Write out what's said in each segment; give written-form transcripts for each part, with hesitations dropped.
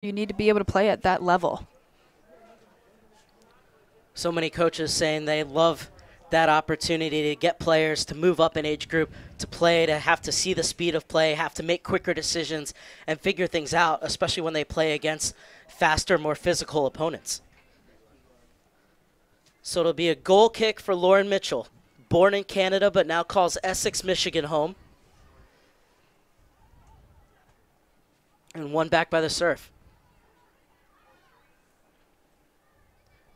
You need to be able to play at that level. So many coaches saying they love that opportunity to get players to move up in age group, to play, to have to see the speed of play, have to make quicker decisions and figure things out, especially when they play against faster, more physical opponents. So it'll be a goal kick for Lauren Mitchell, born in Canada but now calls Essex, Michigan home. And one back by the Surf.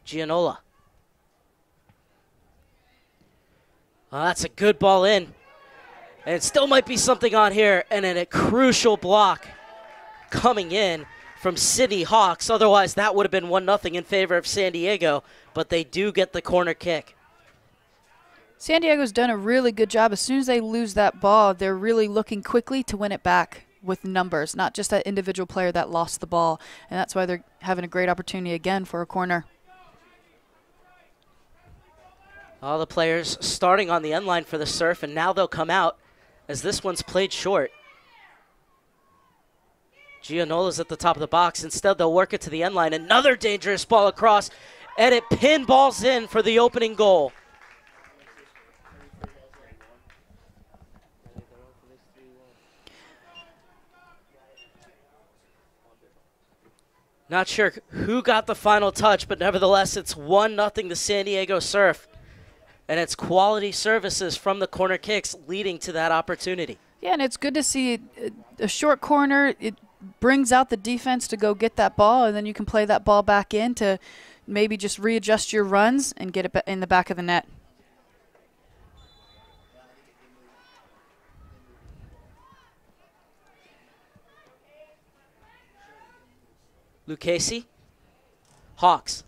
Gianola. Well, that's a good ball in. And it still might be something on here. And then a crucial block coming in from Sydney Hawks. Otherwise, that would have been 1-0 in favor of San Diego. But they do get the corner kick. San Diego's done a really good job. As soon as they lose that ball, they're really looking quickly to win it back with numbers, not just that individual player that lost the ball. And that's why they're having a great opportunity again for a corner. All the players starting on the end line for the Surf, and now they'll come out as this one's played short. Gianola's at the top of the box. Instead, they'll work it to the end line. Another dangerous ball across, and it pinballs in for the opening goal. Not sure who got the final touch, but nevertheless, it's 1-0 to San Diego Surf. And it's quality services from the corner kicks leading to that opportunity. Yeah, and it's good to see a short corner. It brings out the defense to go get that ball, and then you can play that ball back in to maybe just readjust your runs and get it in the back of the net. Lucchesi. Hawks.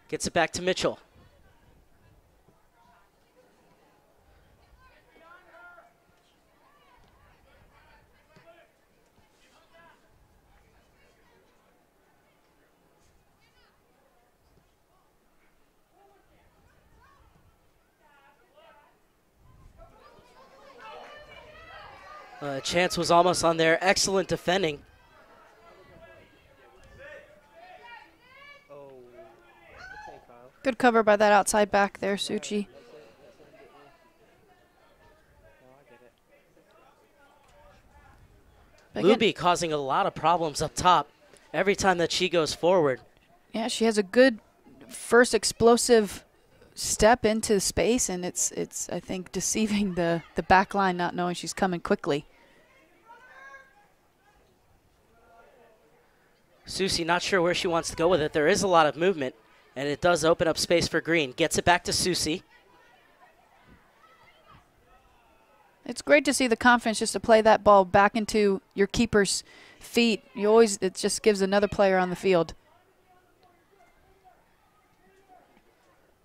Gets it back to Mitchell. Chance was almost on there. Excellent defending. Good cover by that outside back there, Suchi. Luby causing a lot of problems up top every time that she goes forward. Yeah, she has a good first explosive step into space, and it's I think deceiving the back line, not knowing she's coming quickly. Susie not sure where she wants to go with it. There is a lot of movement, and it does open up space for Green. Gets it back to Susie. It's great to see the confidence just to play that ball back into your keeper's feet. It just gives another player on the field.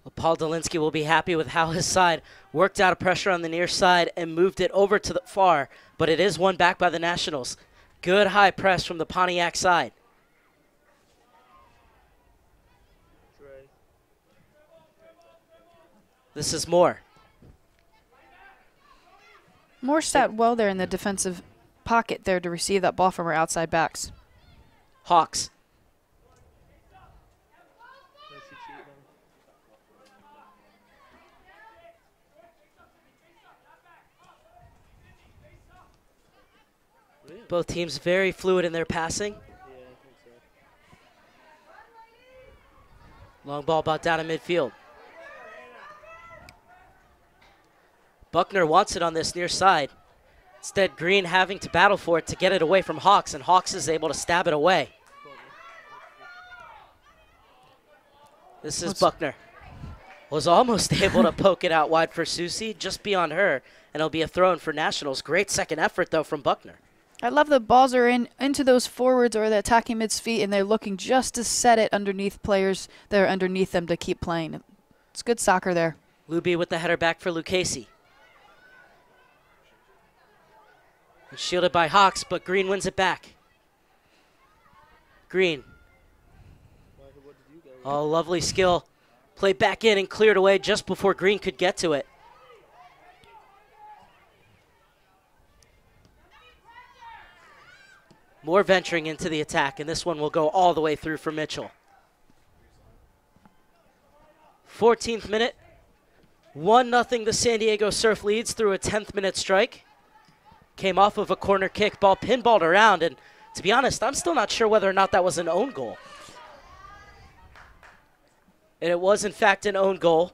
Well, Paul Dolinsky will be happy with how his side worked out a pressure on the near side and moved it over to the far, but it is won back by the Nationals. Good high press from the Pontiac side. This is Moore. Moore sat well there in the defensive pocket there to receive that ball from her outside backs. Hawks. Both teams very fluid in their passing. Long ball brought down in midfield. Buckner wants it on this near side. Instead, Green having to battle for it to get it away from Hawks, and Hawks is able to stab it away. This is Buckner. Was almost able to poke it out wide for Susie, just beyond her, and it'll be a throw-in for Nationals. Great second effort, though, from Buckner. I love the balls are into those forwards or the attacking mid's feet, and they're looking just to set it underneath players that are underneath them to keep playing. It's good soccer there. Luby with the header back for Lucchesi. Shielded by Hawks, but Green wins it back. Green. Oh, lovely skill. Played back in and cleared away just before Green could get to it. More venturing into the attack, and this one will go all the way through for Mitchell. 14th minute. 1-0 the San Diego Surf leads through a 10th minute strike. Came off of a corner kick, ball pinballed around, and to be honest, I'm still not sure whether or not that was an own goal. And it was in fact an own goal.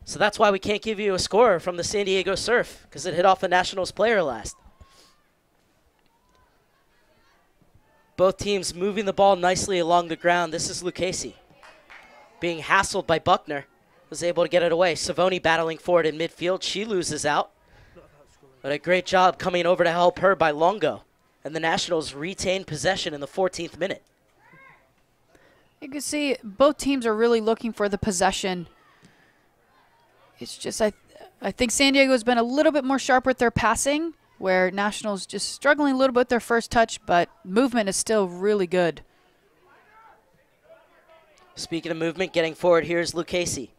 So that's why we can't give you a score from the San Diego Surf, because it hit off a Nationals player last. Both teams moving the ball nicely along the ground. This is Lucchese being hassled by Buckner. Was able to get it away. Savoni battling for it in midfield. She loses out. But a great job coming over to help her by Longo. And the Nationals retain possession in the 14th minute. You can see both teams are really looking for the possession. It's just I think San Diego's been a little bit more sharp with their passing, where Nationals just struggling a little bit with their first touch, but movement is still really good. Speaking of movement, getting forward here is Lucchese.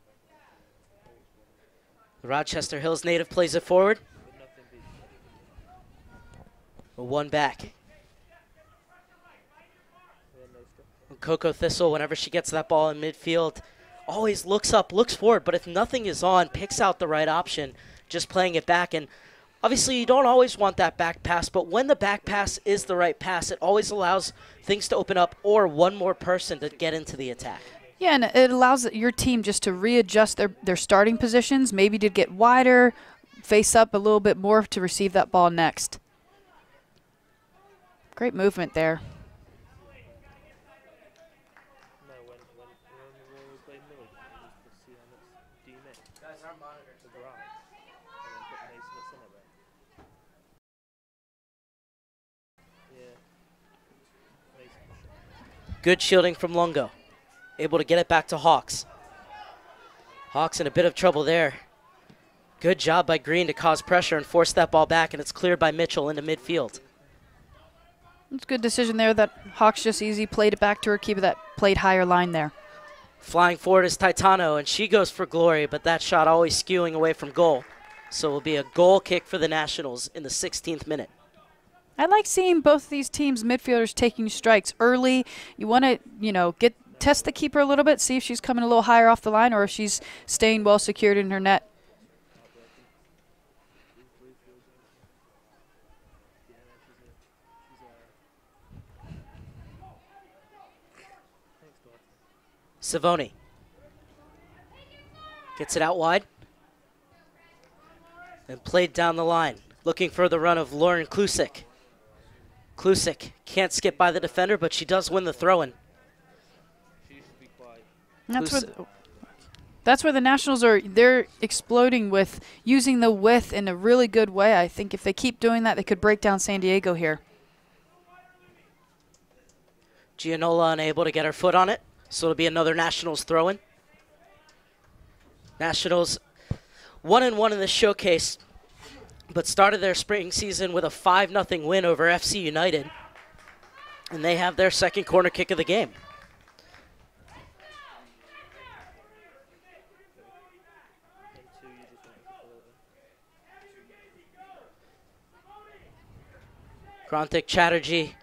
The Rochester Hills native plays it forward. One back. Coco Thistle, whenever she gets that ball in midfield, always looks up, looks forward, but if nothing is on, picks out the right option, just playing it back. And obviously you don't always want that back pass, but when the back pass is the right pass, it always allows things to open up or one more person to get into the attack. Yeah, and it allows your team just to readjust their starting positions, maybe to get wider, face up a little bit more to receive that ball next. Great movement there. Good shielding from Longo. Able to get it back to Hawks. Hawks in a bit of trouble there. Good job by Green to cause pressure and force that ball back, and it's cleared by Mitchell into midfield. It's a good decision there that Hawks just easy played it back to her, keep that played higher line there. Flying forward is Titano, and she goes for glory, but that shot always skewing away from goal. So it will be a goal kick for the Nationals in the 16th minute. I like seeing both these teams' midfielders taking strikes early. You want to, test the keeper a little bit, see if she's coming a little higher off the line or if she's staying well secured in her net. Savoni gets it out wide and played down the line, looking for the run of Lauren Klusik. Klusik can't skip by the defender, but she does win the throw-in. That's where the Nationals they're exploding with using the width in a really good way. I think if they keep doing that, they could break down San Diego here. Gianola unable to get her foot on it, so it'll be another Nationals throw-in. Nationals 1-1 in this showcase, but started their spring season with a 5-0 win over FC United, and they have their second corner kick of the game. Grantik Chatterjee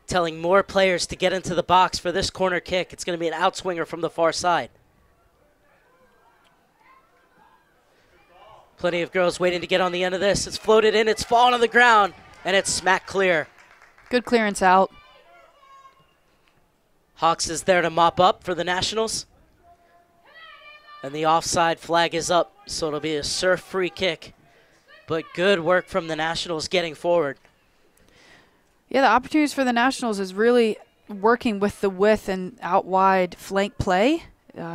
telling more players to get into the box for this corner kick. It's going to be an outswinger from the far side. Plenty of girls waiting to get on the end of this. It's floated in, it's fallen on the ground, and it's smack clear. Good clearance out. Hawks is there to mop up for the Nationals. And the offside flag is up, so it'll be a Surf free kick. But good work from the Nationals getting forward. Yeah, the opportunities for the Nationals is really working with the width and out wide flank play.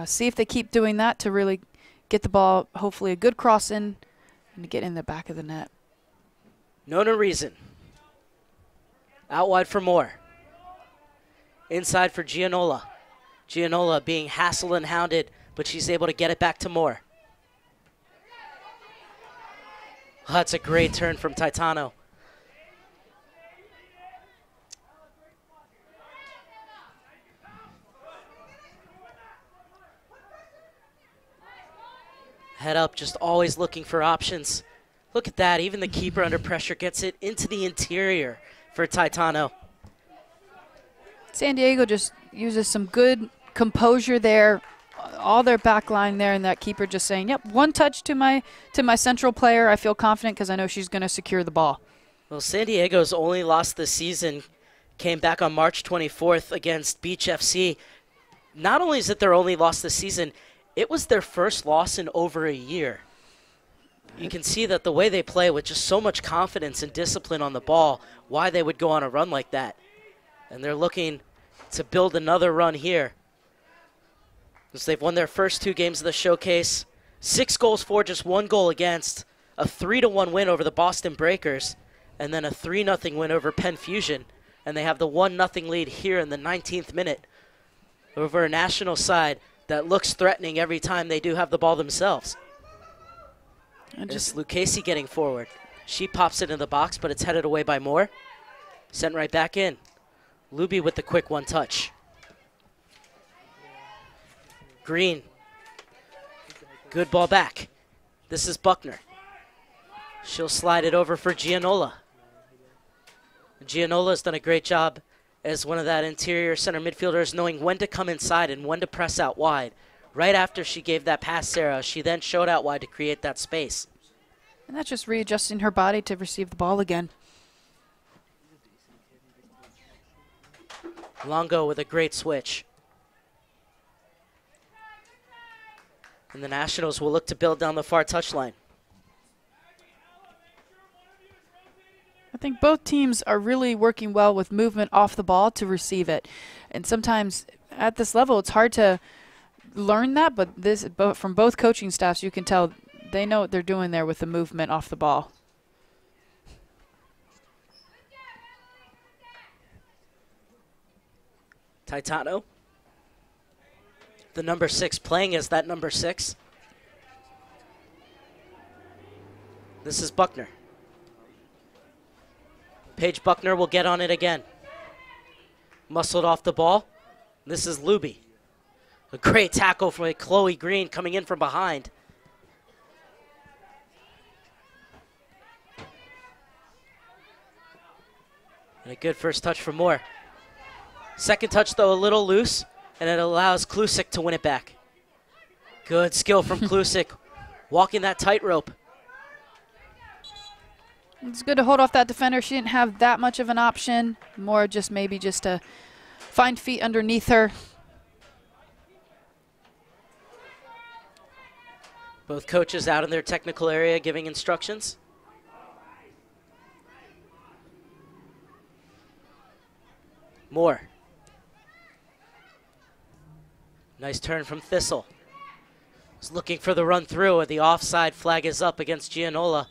See if they keep doing that to really get the ball, hopefully a good cross in, and to get in the back of the net. Nona Reason. Out wide for Moore. Inside for Gianola. Gianola being hassled and hounded, but she's able to get it back to Moore. Oh, that's a great turn from Titano. Head up, just always looking for options. Look at that, even the keeper under pressure gets it into the interior. for Titano. San Diego just uses some good composure there. All their back line there, and that keeper just saying, yep, one touch to my central player. I feel confident because I know she's going to secure the ball. Well, San Diego's only loss this season came back on March 24th against Beach FC. Not only is it their only loss this season, it was their first loss in over a year. You can see that the way they play with just so much confidence and discipline on the ball, why they would go on a run like that. And they're looking to build another run here. As they've won their first 2 games of the showcase, 6 goals for, just 1 goal against, a 3-1 win over the Boston Breakers, and then a 3-0 win over Penn Fusion. And they have the 1-0 lead here in the 19th minute over a national side that looks threatening every time they do have the ball themselves. And just Lucchese getting forward. She pops it in the box, but it's headed away by Moore. Sent right back in. Luby with the quick one-touch. Green. Good ball back. This is Buckner. She'll slide it over for Gianola. Gianola's done a great job as one of that interior center midfielders, knowing when to come inside and when to press out wide. Right after she gave that pass, Sarah, she then showed out wide to create that space. And that's just readjusting her body to receive the ball again. Longo with a great switch. And the Nationals will look to build down the far touchline. I think both teams are really working well with movement off the ball to receive it. And sometimes at this level, it's hard to learn that, but from both coaching staffs, you can tell they know what they're doing there with the movement off the ball. Titano, the number 6, playing as that number 6. This is Buckner. Paige Buckner will get on it again. Muscled off the ball. This is Luby. A great tackle from Chloe Green coming in from behind. And a good first touch for Moore. Second touch, though, a little loose, and it allows Klusik to win it back. Good skill from Klusik, walking that tightrope. It's good to hold off that defender. She didn't have that much of an option. More just maybe just to find feet underneath her. Both coaches out in their technical area giving instructions. Moore. Nice turn from Thistle. Was looking for the run through, and the offside flag is up against Gianola.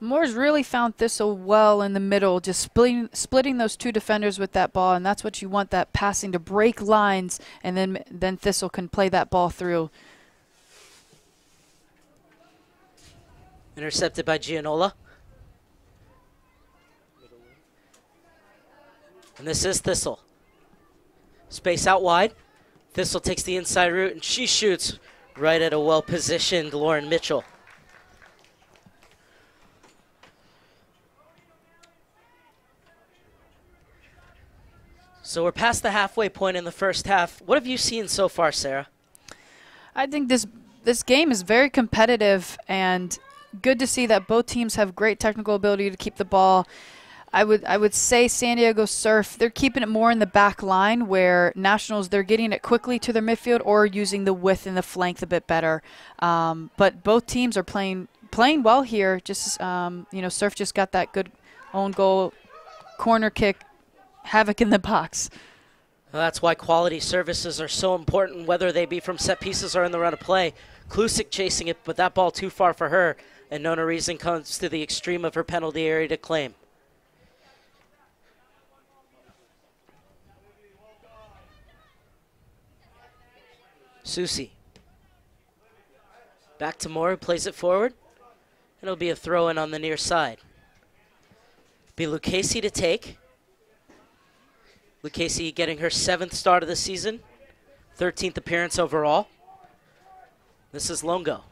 Moore's really found Thistle well in the middle, just splitting those 2 defenders with that ball, and that's what you want, that passing to break lines, and then Thistle can play that ball through. Intercepted by Gianola. And this is Thistle. Space out wide. Thistle takes the inside route, and she shoots right at a well-positioned Lauren Mitchell. So we're past the halfway point in the first half. What have you seen so far, Sarah? I think this game is very competitive, and good to see that both teams have great technical ability to keep the ball. I would say San Diego Surf, they're keeping it more in the back line, where Nationals, they're getting it quickly to their midfield or using the width and the flank a bit better. But both teams are playing well here. Just Surf just got that good own goal, corner kick, havoc in the box. Well, that's why quality services are so important, whether they be from set pieces or in the run of play. Klusik chasing it, but that ball too far for her, and Nona Reason comes to the extreme of her penalty area to claim. Susie. Back to Moore, who plays it forward. And it'll be a throw-in on the near side. Be Lucchese to take. Lucchese getting her 7th start of the season, 13th appearance overall. This is Longo.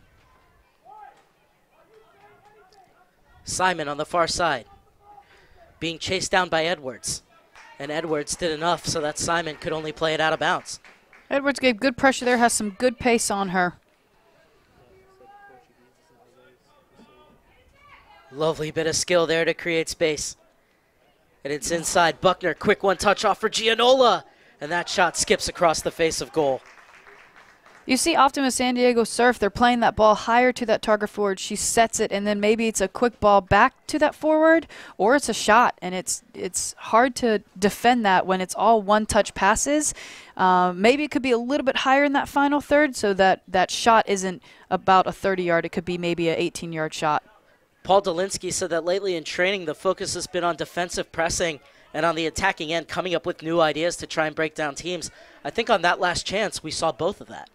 Simon on the far side, being chased down by Edwards. And Edwards did enough so that Simon could only play it out of bounds. Edwards gave good pressure there, has some good pace on her. Lovely bit of skill there to create space. And it's inside. Buckner, quick one-touch off for Gianola. And that shot skips across the face of goal. You see often with San Diego Surf, they're playing that ball higher to that target forward. She sets it, and then maybe it's a quick ball back to that forward, or it's a shot. And it's hard to defend that when it's all one-touch passes. Maybe it could be a little bit higher in that final third so that that shot isn't about a 30-yard. It could be maybe an 18-yard shot. Paul Dolinsky said that lately in training, the focus has been on defensive pressing and on the attacking end, coming up with new ideas to try and break down teams. I think on that last chance, we saw both of that.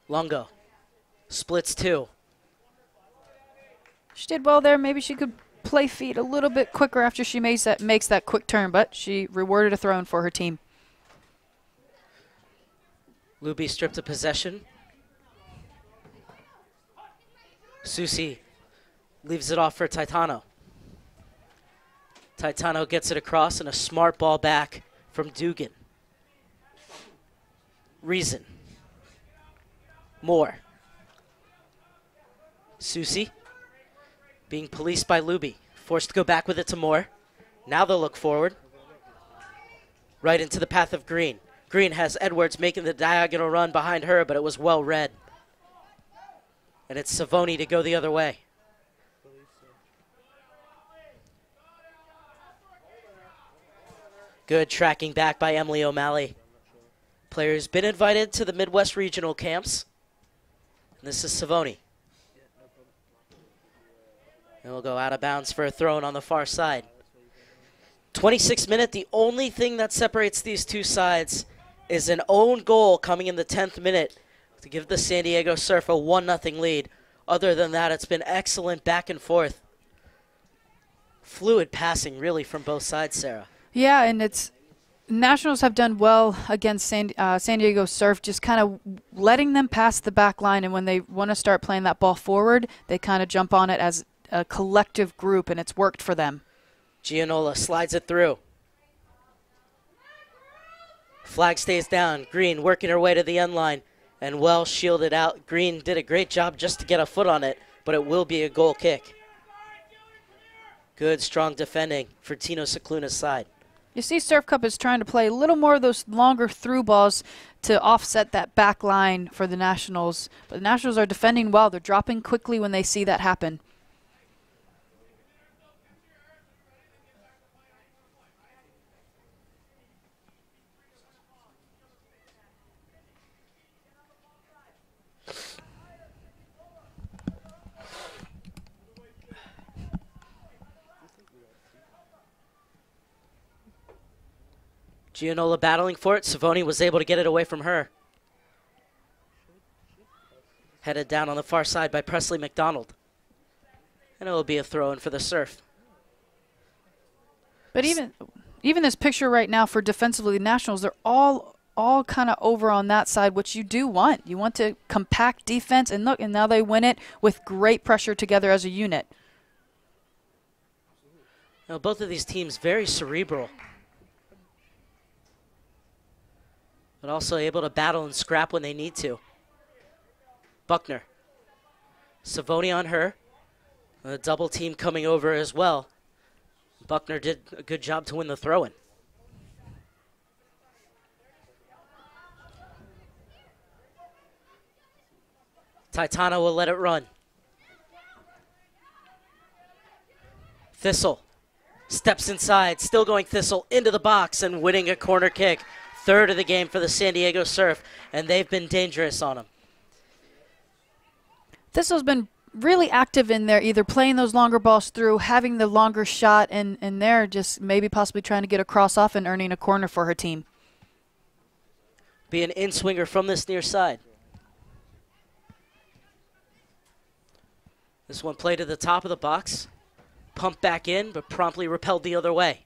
Longo splits two. She did well there. Maybe she could play feet a little bit quicker after she makes that quick turn, but she rewarded a throw-in for her team. Luby stripped of possession. Susi leaves it off for Taitano. Taitano gets it across and a smart ball back from Dugan. Reason. Moore. Susi being policed by Luby. Forced to go back with it to Moore. Now they'll look forward. Right into the path of Green. Green has Edwards making the diagonal run behind her, but it was well read. And it's Savoni to go the other way. Good tracking back by Emily O'Malley. Player's been invited to the Midwest Regional camps. And this is Savoni. And we'll go out of bounds for a throw-in on the far side. 26 minute, the only thing that separates these two sides is an own goal coming in the 10th minute to give the San Diego Surf a 1-0 lead. Other than that, it's been excellent back and forth. Fluid passing, really, from both sides, Sarah. Yeah, and it's Nationals have done well against San Diego Surf, just kind of letting them pass the back line, and when they want to start playing that ball forward, they kind of jump on it as a collective group, and it's worked for them. Gianola slides it through. Flag stays down. Green working her way to the end line and well shielded out. Green did a great job just to get a foot on it, but it will be a goal kick. Good, strong defending for Tino Cicluna's side. You see Surf Cup is trying to play a little more of those longer through balls to offset that back line for the Nationals. But the Nationals are defending well. They're dropping quickly when they see that happen. Gianola battling for it. Savoni was able to get it away from her. Headed down on the far side by Presley McDonald. And it will be a throw-in for the Surf. But even this picture right now for defensively the Nationals, they're all kind of over on that side, which you do want. You want to compact defense, and look, and now they win it with great pressure together as a unit. Now, both of these teams very cerebral, but also able to battle and scrap when they need to. Buckner. Savoni on her. A double team coming over as well. Buckner did a good job to win the throw-in. Taitano will let it run. Thistle steps inside, still going Thistle into the box and winning a corner kick. Third of the game for the San Diego Surf, and they've been dangerous on them. Thistle's been really active in there, either playing those longer balls through, having the longer shot, and they're just maybe possibly trying to get a cross off and earning a corner for her team. Be an in-swinger from this near side. This one played to the top of the box. Pumped back in, but promptly repelled the other way.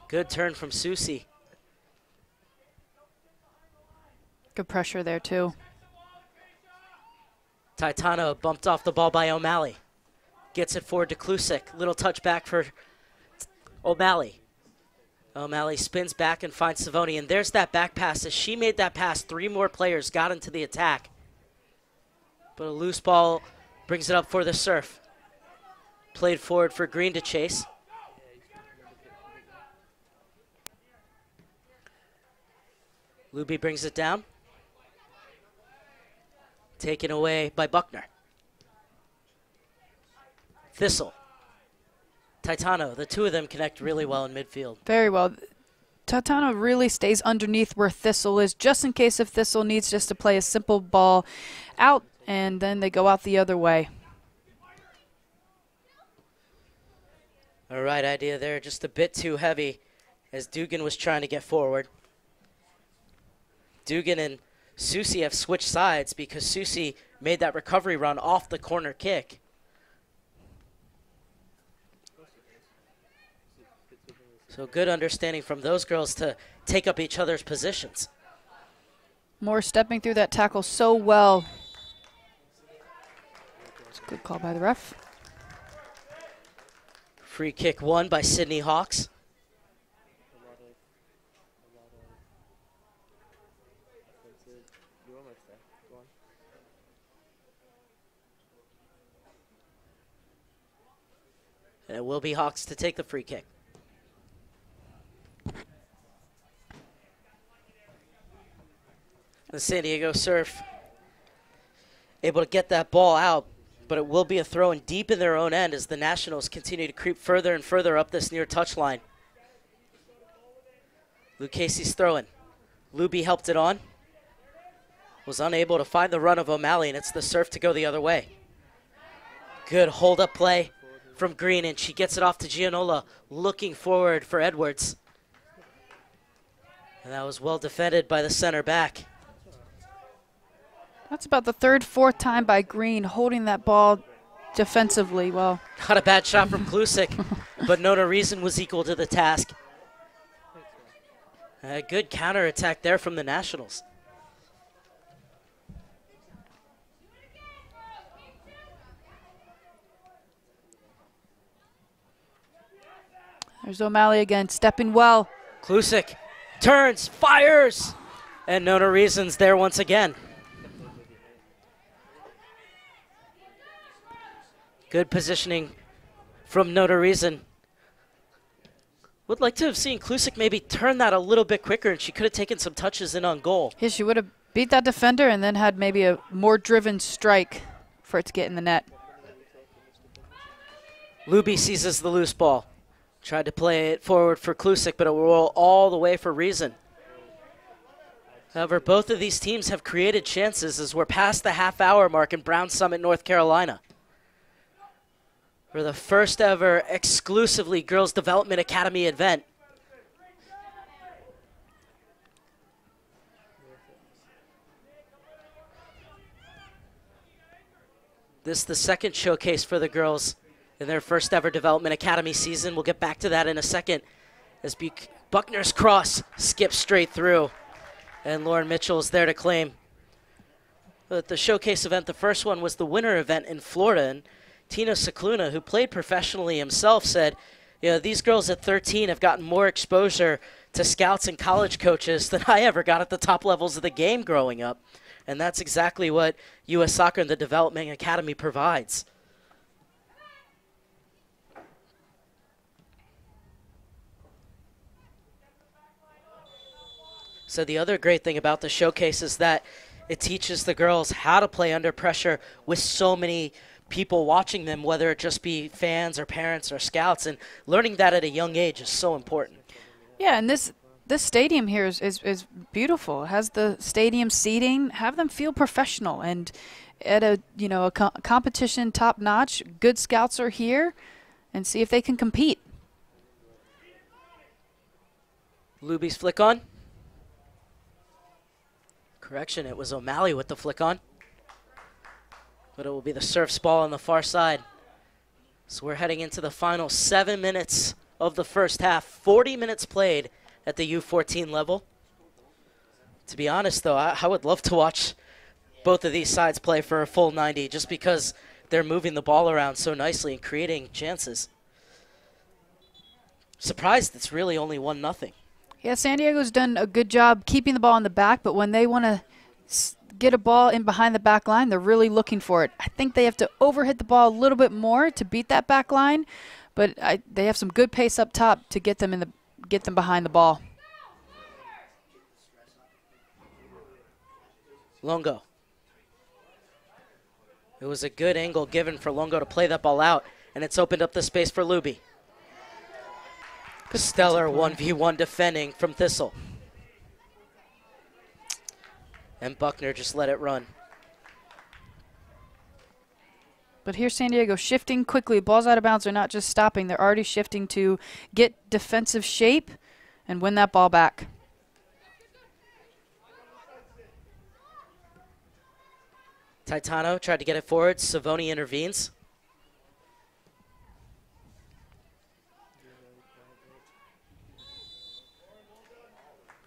Good turn from Susi. Good pressure there, too. Titano bumped off the ball by O'Malley. Gets it forward to Klusik. Little touch back for O'Malley. O'Malley spins back and finds Savoni, and there's that back pass. As she made that pass, 3 more players got into the attack. But a loose ball brings it up for the Surf. Played forward for Green to chase. Luby brings it down. Taken away by Buckner. Thistle. Titano, the two of them connect really well in midfield. Very well. Titano really stays underneath where Thistle is, just in case if Thistle needs just to play a simple ball out, and then they go out the other way. All right, idea there, just a bit too heavy as Dugan was trying to get forward. Dugan and Susi have switched sides because Susi made that recovery run off the corner kick. So good understanding from those girls to take up each other's positions. Moore stepping through that tackle so well. It's a good call by the ref. Free kick won by Sydney Hawks. And it will be Hawks to take the free kick. The San Diego Surf able to get that ball out, but it will be a throw in deep in their own end as the Nationals continue to creep further and further up this near touchline. Lucchese's throwing. Luby helped it on. Was unable to find the run of O'Malley, and it's the Surf to go the other way. Good hold-up play from Green, and she gets it off to Gianola, looking forward for Edwards. And that was well defended by the center back. That's about the third, fourth time by Green holding that ball defensively well. Not a bad shot from Klusik, but Nona Reason was equal to the task. A good counterattack there from the Nationals. There's O'Malley again, stepping well. Klusik turns, fires, and Nona Reason's there once again. Good positioning from Nona Reason. Would like to have seen Klusik maybe turn that a little bit quicker, and she could have taken some touches in on goal. Yeah, she would have beat that defender and then had maybe a more driven strike for it to get in the net. Luby seizes the loose ball. Tried to play it forward for Klusik, but it will roll all the way for Reason. However, both of these teams have created chances as we're past the half-hour mark in Brown Summit, North Carolina. For the first ever exclusively Girls Development Academy event. This is the second showcase for the girls in their first ever Development Academy season. We'll get back to that in a second as Buckner's cross skips straight through. And Lauren Mitchell is there to claim. But the showcase event, the first one was the winter event in Florida. And Tino Cicluna, who played professionally himself, said, you know, these girls at 13 have gotten more exposure to scouts and college coaches than I ever got at the top levels of the game growing up. And that's exactly what U.S. Soccer and the Development Academy provides. So the other great thing about the showcase is that it teaches the girls how to play under pressure with so many people watching them, whether it just be fans or parents or scouts, and learning that at a young age is so important. Yeah, and this stadium here is beautiful. It has the stadium seating. Have them feel professional, and at a competition top notch. Good scouts are here, and see if they can compete. Luby's flick on. Correction, it was O'Malley with the flick on. But it will be the Surf's ball on the far side. So we're heading into the final 7 minutes of the first half. 40 minutes played at the U-14 level. To be honest, though, I would love to watch both of these sides play for a full 90 just because they're moving the ball around so nicely and creating chances. Surprised it's really only 1-0. Yeah, San Diego's done a good job keeping the ball in the back, but when they want to get a ball in behind the back line, they're really looking for it. I think they have to overhit the ball a little bit more to beat that back line, but they have some good pace up top to get them behind the ball. Longo. It was a good angle given for Longo to play that ball out, and it's opened up the space for Luby. Stellar 1v1 defending from Thistle. And Buckner just let it run. But here's San Diego shifting quickly. Balls out of bounds. They're not just stopping. They're already shifting to get defensive shape and win that ball back. Taitano tried to get it forward. Savoni intervenes.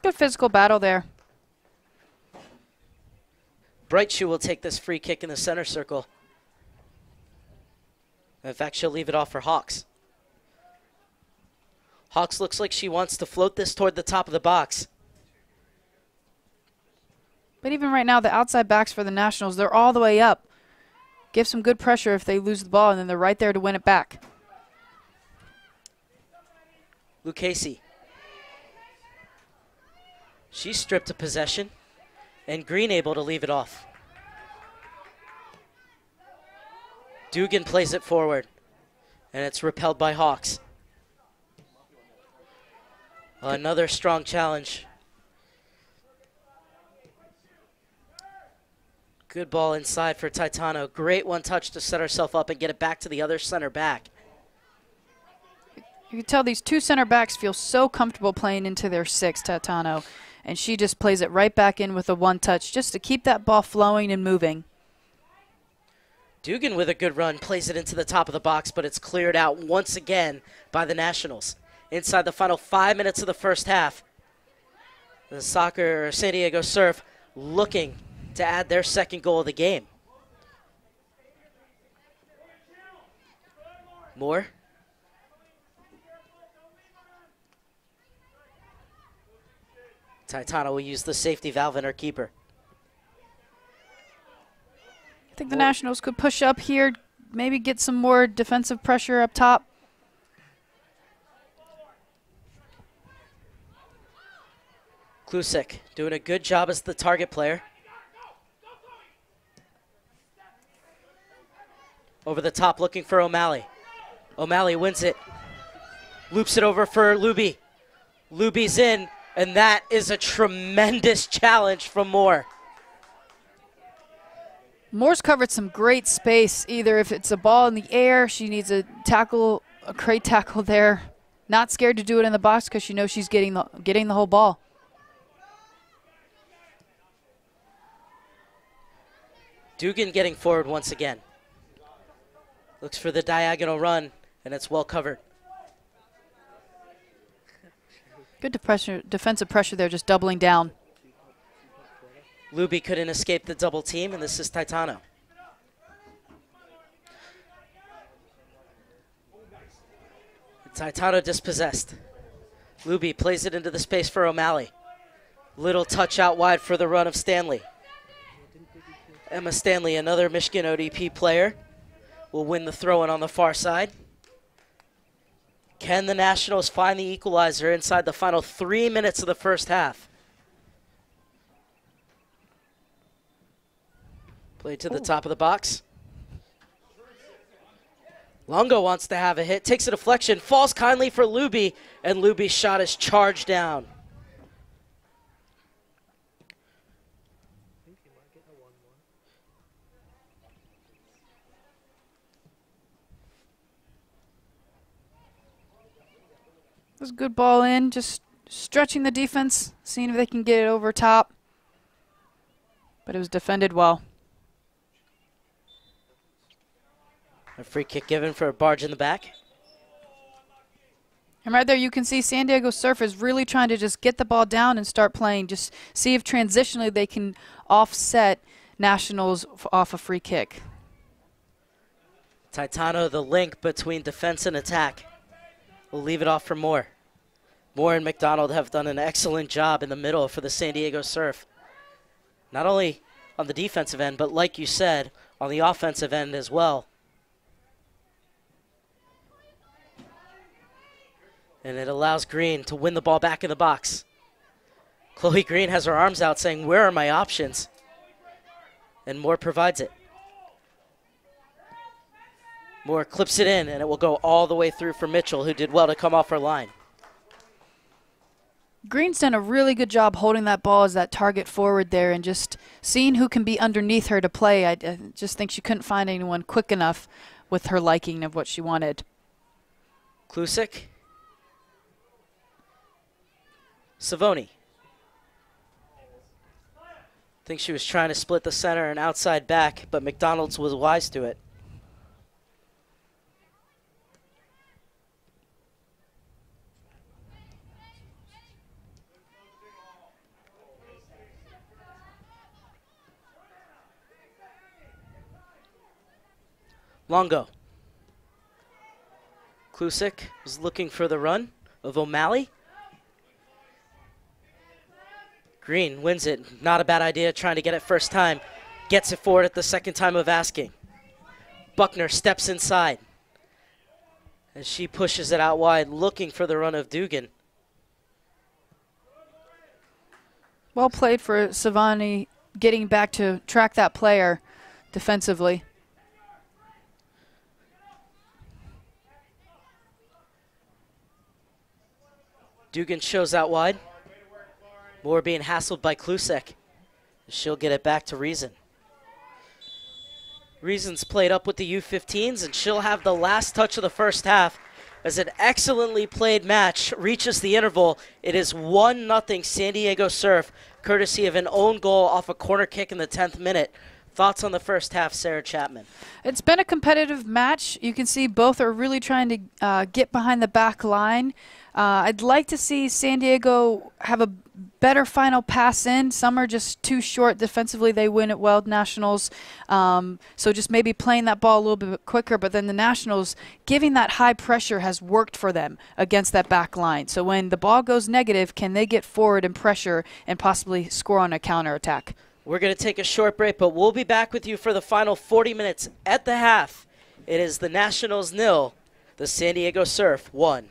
Good physical battle there. Brightshoe will take this free kick in the center circle. In fact, she'll leave it off for Hawks. Hawks looks like she wants to float this toward the top of the box. But even right now, the outside backs for the Nationals, they're all the way up. Give some good pressure if they lose the ball, and then they're right there to win it back. Lucchese. She's stripped of possession, and Green able to leave it off. Dugan plays it forward, and it's repelled by Hawks. Another strong challenge. Good ball inside for Taitano. Great one touch to set herself up and get it back to the other center back. You can tell these two center backs feel so comfortable playing into their six, Taitano. And she just plays it right back in with a one touch just to keep that ball flowing and moving. Dugan with a good run plays it into the top of the box, but it's cleared out once again by the Nationals. Inside the final 5 minutes of the first half, the San Diego Surf looking to add their second goal of the game. Moore. Taitano will use the safety valve in her keeper. I think the Nationals could push up here, maybe get some more defensive pressure up top. Klusek doing a good job as the target player. Over the top looking for O'Malley. O'Malley wins it. Loops it over for Luby. Luby's in, and that is a tremendous challenge from Moore. Moore's covered some great space. Either if it's a ball in the air, she needs a tackle, a great tackle there. Not scared to do it in the box because she knows she's getting the whole ball. Dugan getting forward once again. Looks for the diagonal run, and it's well covered. Good defensive pressure there, just doubling down. Luby couldn't escape the double team, and this is Taitano. Taitano dispossessed. Luby plays it into the space for O'Malley. Little touch out wide for the run of Stanley. Emma Stanley, another Michigan ODP player, will win the throw-in on the far side. Can the Nationals find the equalizer inside the final 3 minutes of the first half? Play to the top of the box. Longo wants to have a hit, takes a deflection, falls kindly for Luby, and Luby's shot is charged down. It was a good ball in, just stretching the defense, seeing if they can get it over top. But it was defended well. A free kick given for a barge in the back. And right there you can see San Diego Surf is really trying to just get the ball down and start playing. Just see if transitionally they can offset Nationals off a free kick. Titano, the link between defense and attack. We'll leave it off for Moore. Moore and McDonald have done an excellent job in the middle for the San Diego Surf. Not only on the defensive end, but like you said, on the offensive end as well. And it allows Green to win the ball back in the box. Chloe Green has her arms out saying, where are my options? And Moore provides it. Moore clips it in, and it will go all the way through for Mitchell, who did well to come off her line. Green's done a really good job holding that ball as that target forward there and just seeing who can be underneath her to play. I just think she couldn't find anyone quick enough with her liking of what she wanted. Klusik. Savoni. I think she was trying to split the center and outside back, but McDonald's was wise to it. Longo. Klusik was looking for the run of O'Malley. Green wins it. Not a bad idea, trying to get it first time. Gets it forward at the second time of asking. Buckner steps inside as she pushes it out wide, looking for the run of Dugan. Well played for Savani getting back to track that player defensively. Dugan shows out wide. Moore being hassled by Klusek. She'll get it back to Reason. Reason's played up with the U-15s, and she'll have the last touch of the first half as an excellently played match reaches the interval. It is 1-0 San Diego Surf, courtesy of an own goal off a corner kick in the 10th minute. Thoughts on the first half, Sarah Chapman? It's been a competitive match. You can see both are really trying to get behind the back line. I'd like to see San Diego have a better final pass in. Some are just too short defensively. They win at Weld Nationals. So just maybe playing that ball a little bit quicker. But then the Nationals, giving that high pressure has worked for them against that back line. So when the ball goes negative, can they get forward and pressure and possibly score on a counterattack? We're going to take a short break, but we'll be back with you for the final 40 minutes at the half. It is the Nationals 0, the San Diego Surf 1.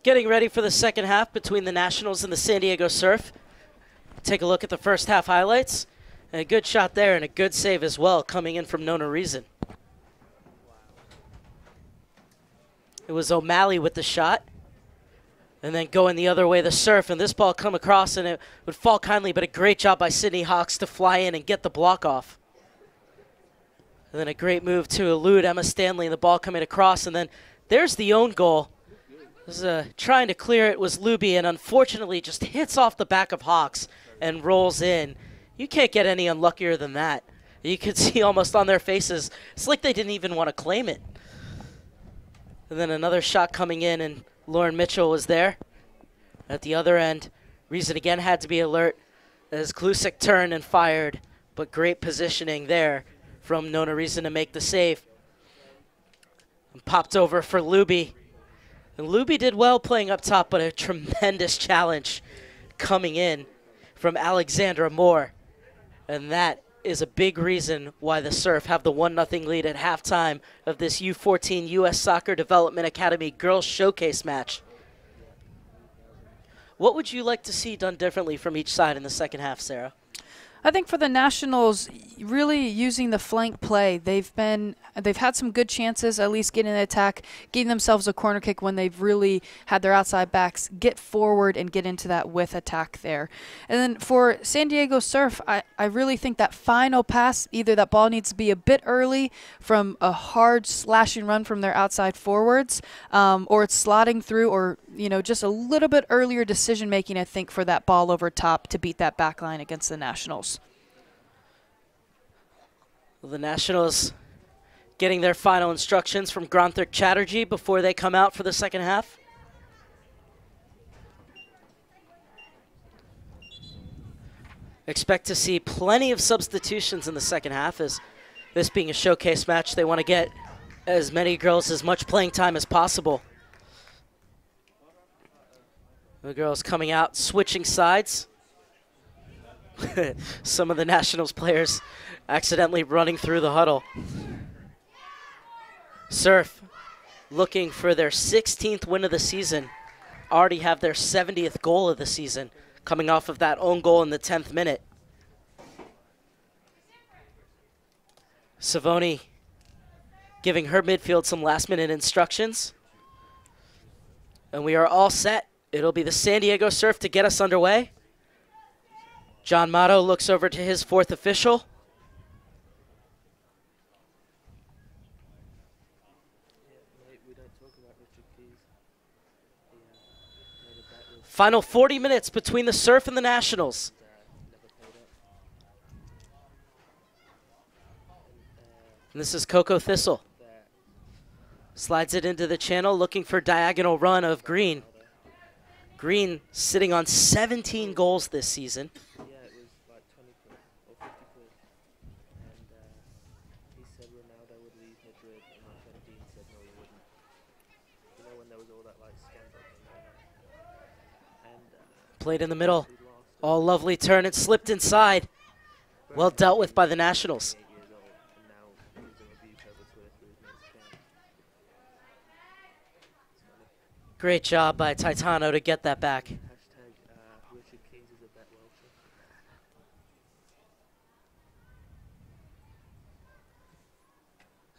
Getting ready for the second half between the Nationals and the San Diego Surf. Take a look at the first half highlights. And a good shot there and a good save as well coming in from Nona Reason. It was O'Malley with the shot. And then going the other way, the Surf. And this ball come across and it would fall kindly, but a great job by Sydney Hawks to fly in and get the block off. And then a great move to elude Emma Stanley and the ball coming across. And then there's the own goal. Trying to clear it was Luby, and unfortunately just hits off the back of Hawks and rolls in. You can't get any unluckier than that. You could see almost on their faces, it's like they didn't even want to claim it. And then another shot coming in, and Lauren Mitchell was there. At the other end, Reason again had to be alert as Klusik turned and fired, but great positioning there from Nona Reason to make the save. And popped over for Luby. And Luby did well playing up top, but a tremendous challenge coming in from Alexandra Moore. And that is a big reason why the Surf have the 1-0 lead at halftime of this U-14 U.S. Soccer Development Academy Girls Showcase match. What would you like to see done differently from each side in the second half, Sarah? I think for the Nationals, really using the flank play, they've had some good chances, at least getting an attack, getting themselves a corner kick when they've really had their outside backs get forward and get into that with attack there. And then for San Diego Surf, I really think that final pass, either that ball needs to be a bit early from a hard slashing run from their outside forwards, or it's slotting through, or just a little bit earlier decision making, I think, for that ball over top to beat that back line against the Nationals. Well, the Nationals getting their final instructions from Granthik Chatterjee before they come out for the second half. Expect to see plenty of substitutions in the second half, as this being a showcase match, they want to get as many girls as much playing time as possible. The girls coming out, switching sides. Some of the Nationals players accidentally running through the huddle. Surf looking for their 16th win of the season. Already have their 70th goal of the season, coming off of that own goal in the 10th minute. Savoni giving her midfield some last-minute instructions. And we are all set. It'll be the San Diego Surf to get us underway. John Motto looks over to his fourth official. Final 40 minutes between the Surf and the Nationals. And this is Coco Thistle. Slides it into the channel, looking for diagonal run of Green. Green sitting on 17 goals this season. Yeah, it was like 20 quid or 50 quid. And he said Ronaldo would leave Madrid, and then Dean said no, he wouldn't. You know, when there was all that like scandal going on. And played in the middle. Oh, lovely turn. It slipped inside. Well dealt with by the Nationals. Great job by Titano to get that back. Richard Keynes is a bet Welcher.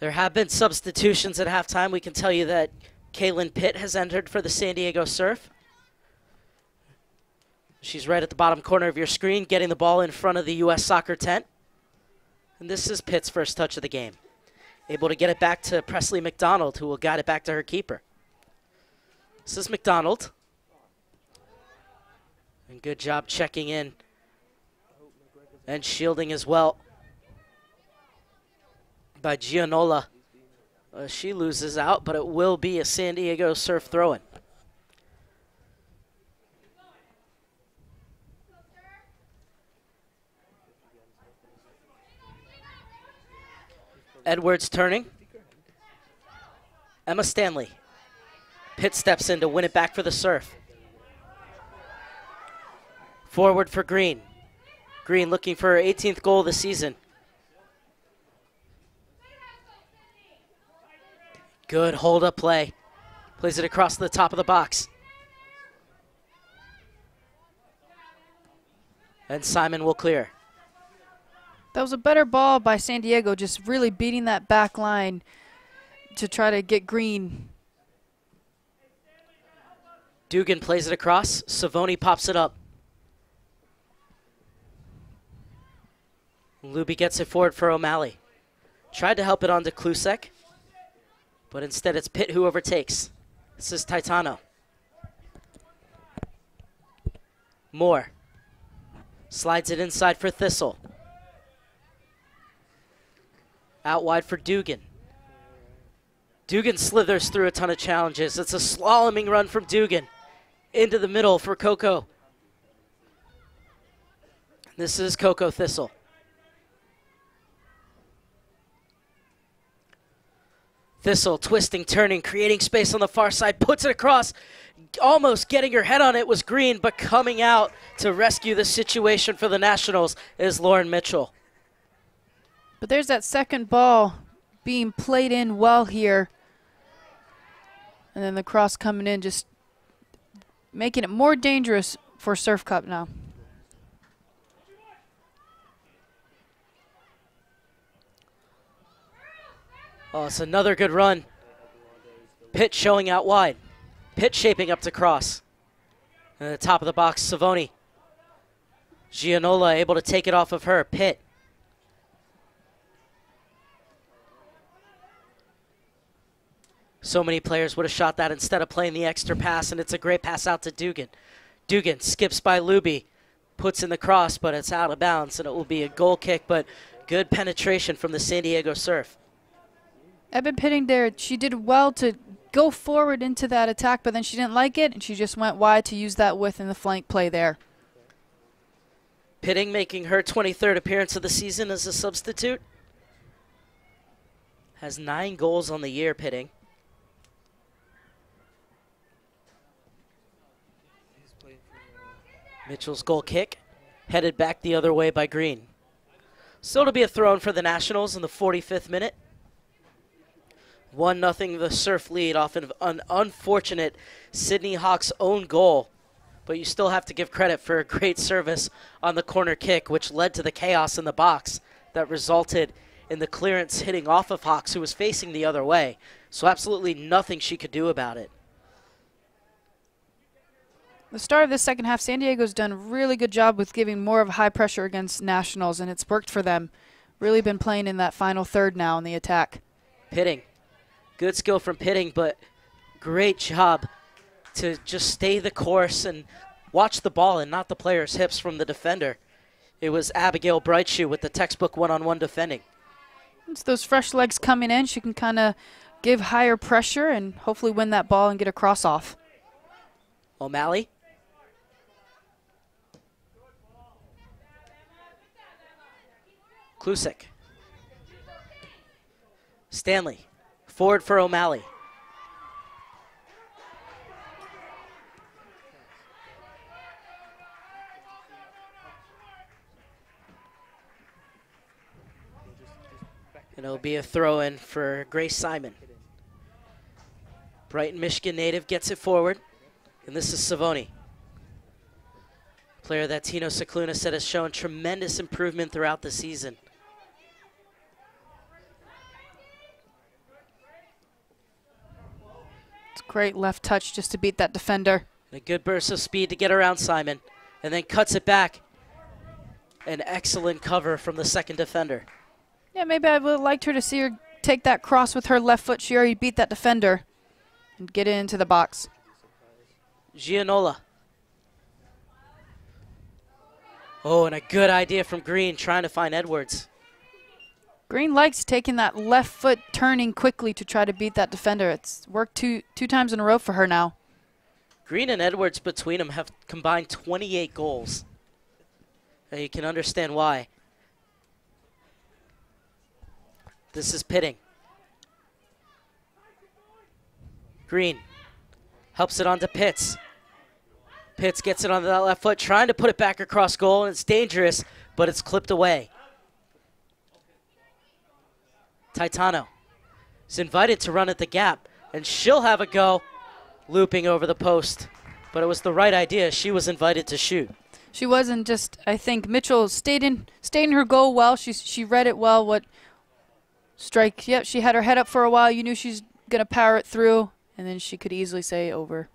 There have been substitutions at halftime. We can tell you that Kaylin Pitt has entered for the San Diego Surf. She's right at the bottom corner of your screen, getting the ball in front of the U.S. soccer tent. And this is Pitt's first touch of the game. Able to get it back to Presley McDonald, who will guide it back to her keeper. This is McDonald. And good job checking in and shielding as well by Gianola. She loses out, but it will be a San Diego Surf throw-in. Edwards turning. Emma Stanley. Pitt steps in to win it back for the Surf. Forward for Green. Green looking for her 18th goal of the season. Good hold-up play. Plays it across the top of the box. And Simon will clear. That was a better ball by San Diego, just really beating that back line to try to get Green. Dugan plays it across. Savoni pops it up. Luby gets it forward for O'Malley. Tried to help it on to Klusek, but instead it's Pitt who overtakes. This is Titano. Moore slides it inside for Thistle. Out wide for Dugan. Dugan slithers through a ton of challenges. It's a slaloming run from Dugan into the middle for Coco. This is Coco Thistle. Thistle twisting, turning, creating space on the far side, puts it across, almost getting her head on it was Green, but coming out to rescue the situation for the Nationals is Lauren Mitchell. But there's that second ball being played in well here. And then the cross coming in, just making it more dangerous for Surf Cup now. Oh, it's another good run. Pitt showing out wide. Pitt shaping up to cross. And at the top of the box, Savoni. Gianola able to take it off of her. Pitt. So many players would have shot that instead of playing the extra pass, and it's a great pass out to Dugan. Dugan skips by Luby, puts in the cross, but it's out of bounds, and it will be a goal kick, but good penetration from the San Diego Surf. Eben Pitting there, she did well to go forward into that attack, but then she didn't like it, and she just went wide to use that width in the flank play there. Pitting making her 23rd appearance of the season as a substitute. Has 9 goals on the year, Pitting. Mitchell's goal kick, headed back the other way by Green. Still to be a throw-in for the Nationals in the 45th minute. 1-0 the Surf lead off of an unfortunate Sydney Hawks own goal. But you still have to give credit for a great service on the corner kick, which led to the chaos in the box that resulted in the clearance hitting off of Hawks, who was facing the other way. So absolutely nothing she could do about it. The start of this second half, San Diego's done a really good job with giving more of a high pressure against Nationals, and it's worked for them. Really been playing in that final third now in the attack. Pitting. Good skill from Pitting, but great job to just stay the course and watch the ball and not the player's hips from the defender. It was Abigail Brightshoe with the textbook one-on-one defending. It's those fresh legs coming in. She can kind of give higher pressure and hopefully win that ball and get a cross off. O'Malley. Klusek. Stanley. Forward for O'Malley. And it'll be a throw-in for Grace Simon. Brighton, Michigan native gets it forward. And this is Savoni. Player that Tino Cicluna said has shown tremendous improvement throughout the season. It's a great left touch just to beat that defender. And a good burst of speed to get around Simon. And then cuts it back. An excellent cover from the second defender. Yeah, maybe I would have liked her to see her take that cross with her left foot. She already beat that defender and get it into the box. Gianola. Oh, and a good idea from Green trying to find Edwards. Green likes taking that left foot, turning quickly to try to beat that defender. It's worked two times in a row for her now. Green and Edwards between them have combined 28 goals. And you can understand why. This is Pitting. Green helps it onto Pitts. Pitts gets it onto that left foot, trying to put it back across goal, and it's dangerous, but it's clipped away. Titano is invited to run at the gap, and she'll have a go, looping over the post. But it was the right idea. She was invited to shoot. She wasn't just, I think Mitchell stayed in her goal well. She read it well. What strike? Yep, she had her head up for a while. You knew she's going to power it through, and then she could easily say over.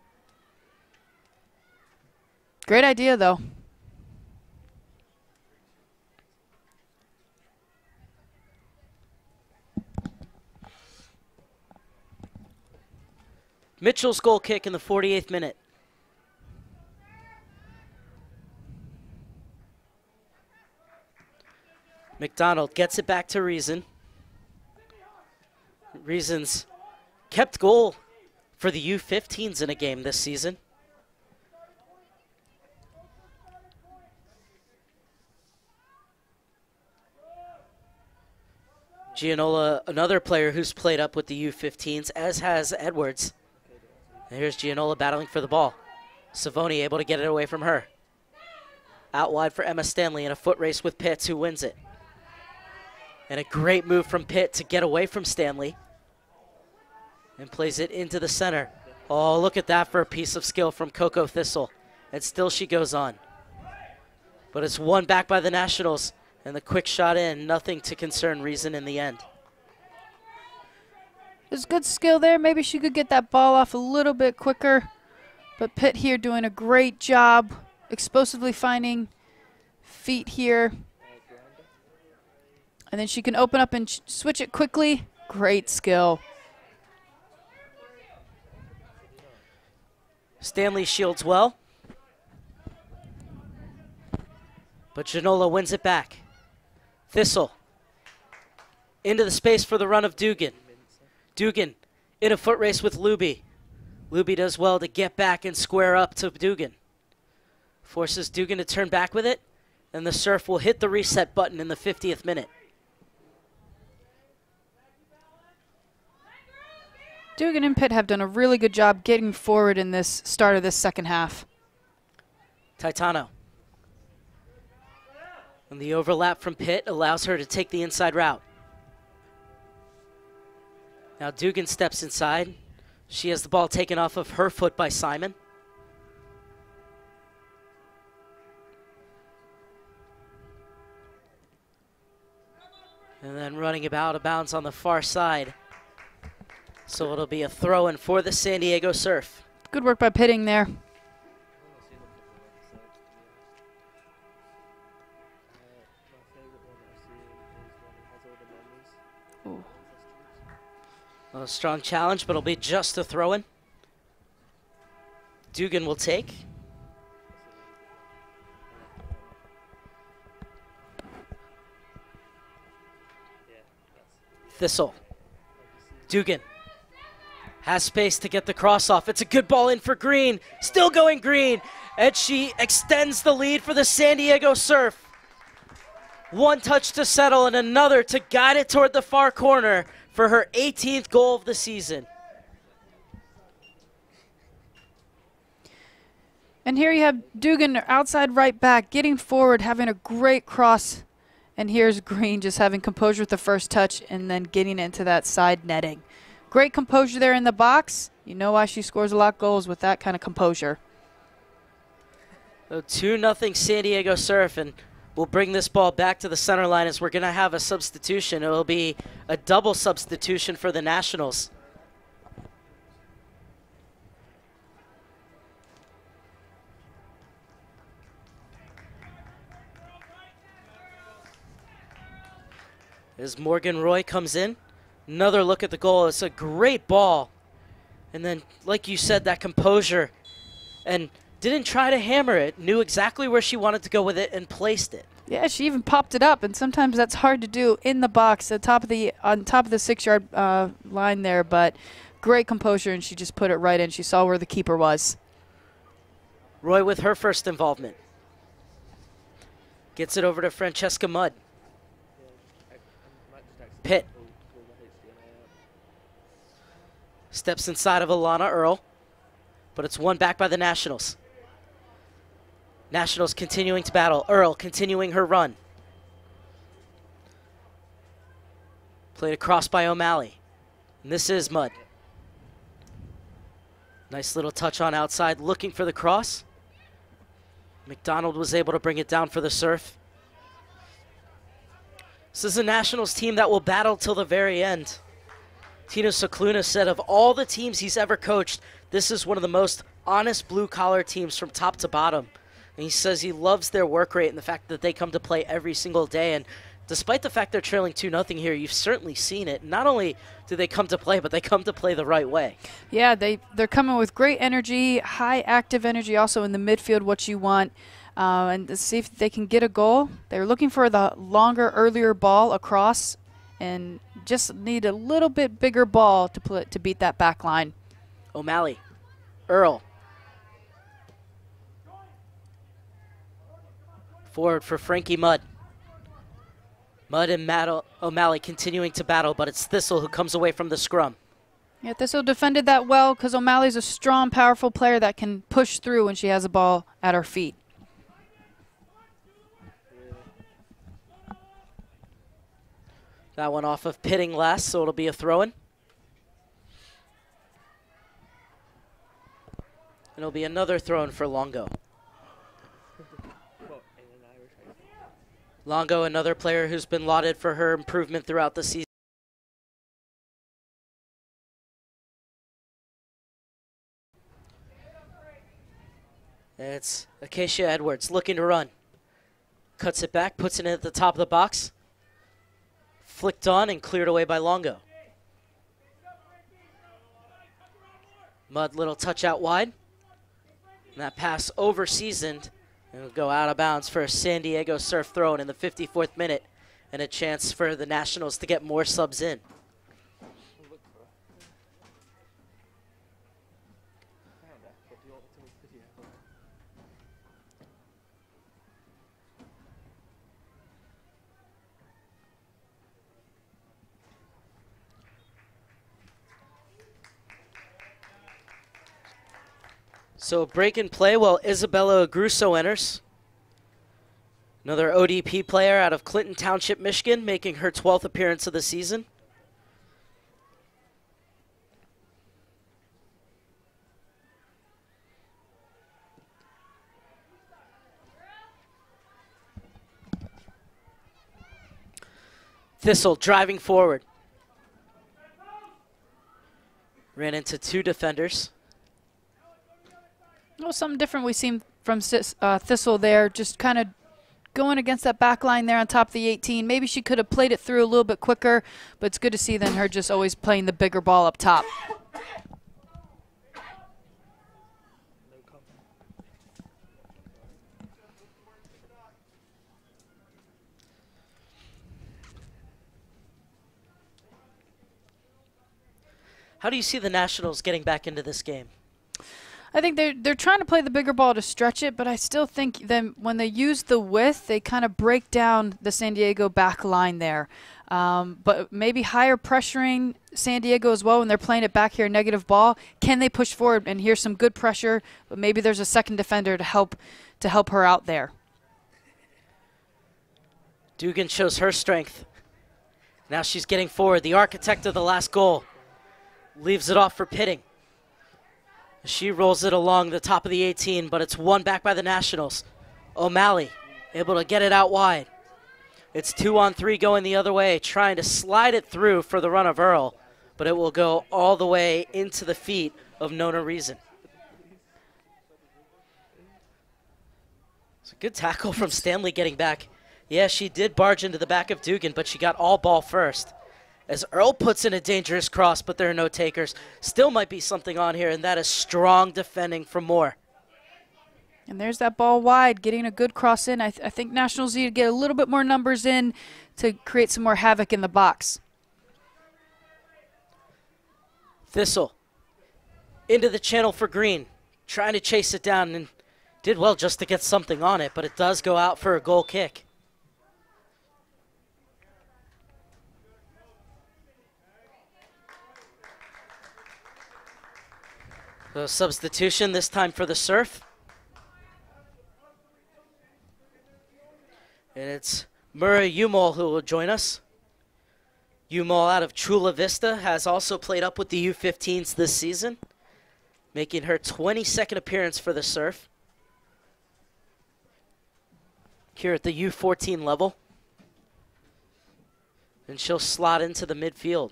Great idea, though. Mitchell's goal kick in the 48th minute. McDonald gets it back to Reason. Reason's kept goal for the U-15s in a game this season. Gianola, another player who's played up with the U-15s, as has Edwards. And here's Gianola battling for the ball. Savoni able to get it away from her. Out wide for Emma Stanley in a foot race with Pitts, who wins it. And a great move from Pitt to get away from Stanley. And plays it into the center. Oh, look at that for a piece of skill from Coco Thistle. And still she goes on. But it's won back by the Nationals. And the quick shot in, nothing to concern Reason in the end. There's good skill there. Maybe she could get that ball off a little bit quicker. But Pitt here doing a great job explosively finding feet here. And then she can open up and switch it quickly. Great skill. Stanley shields well. But Gianola wins it back. Thistle into the space for the run of Dugan. Dugan in a foot race with Luby. Luby does well to get back and square up to Dugan. Forces Dugan to turn back with it, and the Surf will hit the reset button in the 50th minute. Dugan and Pitt have done a really good job getting forward in this start of this second half. Titano. And the overlap from Pitt allows her to take the inside route. Now Dugan steps inside. She has the ball taken off of her foot by Simon. And then running about out of bounds on the far side. So it'll be a throw-in for the San Diego Surf. Good work by Pitting there. A strong challenge, but it'll be just a throw-in. Dugan will take. Thistle. Dugan has space to get the cross off. It's a good ball in for Green. Still going Green. And she extends the lead for the San Diego Surf. One touch to settle and another to guide it toward the far corner for her 18th goal of the season. And here you have Dugan outside right back, getting forward, having a great cross. And here's Green just having composure with the first touch and then getting into that side netting. Great composure there in the box. You know why she scores a lot of goals with that kind of composure. So 2-0 San Diego Surf, and we'll bring this ball back to the center line as we're going to have a substitution. It will be a double substitution for the Nationals. As Morgan Roy comes in, another look at the goal. It's a great ball. And then, like you said, that composure. And didn't try to hammer it, knew exactly where she wanted to go with it and placed it. Yeah, she even popped it up, and sometimes that's hard to do in the box on top of the 6-yard line there, but great composure, and she just put it right in. She saw where the keeper was. Roy with her first involvement. Gets it over to Francesca Mudd. Pitt. Steps inside of Alana Earl, but it's won back by the Nationals. Nationals continuing to battle. Earl continuing her run. Played across by O'Malley. And this is Mudd. Nice little touch on outside, looking for the cross. McDonald was able to bring it down for the Surf. This is a Nationals team that will battle till the very end. Tino Cicluna said of all the teams he's ever coached, this is one of the most honest blue-collar teams from top to bottom. And he says he loves their work rate and the fact that they come to play every single day. And despite the fact they're trailing 2-0 here, you've certainly seen it. Not only do they come to play, but they come to play the right way. Yeah, they're coming with great energy, high active energy also in the midfield, what you want. And to see if they can get a goal. They're looking for the longer, earlier ball across and just need a little bit bigger ball to beat that back line. O'Malley, Earl. Forward for Frankie Mudd. Mudd and O'Malley continuing to battle, but it's Thistle who comes away from the scrum. Yeah, Thistle defended that well because O'Malley's a strong, powerful player that can push through when she has a ball at her feet. That one off of pitting last, so it'll be a throw-in. It'll be another throw-in for Longo. Longo, another player who's been lauded for her improvement throughout the season. And it's Acacia Edwards looking to run. Cuts it back, puts it in at the top of the box. Flicked on and cleared away by Longo. Mudd, little touch out wide. And that pass over-seasoned. And will go out of bounds for a San Diego Surf throw-in in the 54th minute. And a chance for the Nationals to get more subs in. So break and play while Isabella Agruso enters. Another ODP player out of Clinton Township, Michigan, making her 12th appearance of the season. Thistle driving forward. Ran into two defenders. Oh, something different we've seen from Thistle there, just kind of going against that back line there on top of the 18. Maybe she could have played it through a little bit quicker, but it's good to see then her just always playing the bigger ball up top. How do you see the Nationals getting back into this game? I think they're trying to play the bigger ball to stretch it, but I still think then when they use the width, they kind of break down the San Diego back line there. But maybe higher pressuring San Diego as well when they're playing it back here, negative ball. Can they push forward? And here's some good pressure, but maybe there's a second defender to help her out there. Dugan shows her strength. Now she's getting forward. The architect of the last goal leaves it off for Pitting. She rolls it along the top of the 18, but it's won back by the Nationals. O'Malley able to get it out wide. It's 2-on-3 going the other way, trying to slide it through for the run of Earl, but it will go all the way into the feet of Nona Reason. It's a good tackle from Stanley getting back. Yeah, she did barge into the back of Dugan, but she got all ball first. As Earl puts in a dangerous cross, but there are no takers. Still might be something on here, and that is strong defending from Moore. And there's that ball wide, getting a good cross in. I think Nationals need to get a little bit more numbers in to create some more havoc in the box. Thistle into the channel for Green, trying to chase it down, and did well just to get something on it, but it does go out for a goal kick. So substitution this time for the Surf. And it's Murray Umol who will join us. Umol out of Chula Vista has also played up with the U-15s this season, making her 22nd appearance for the Surf. here at the U-14 level. And she'll slot into the midfield.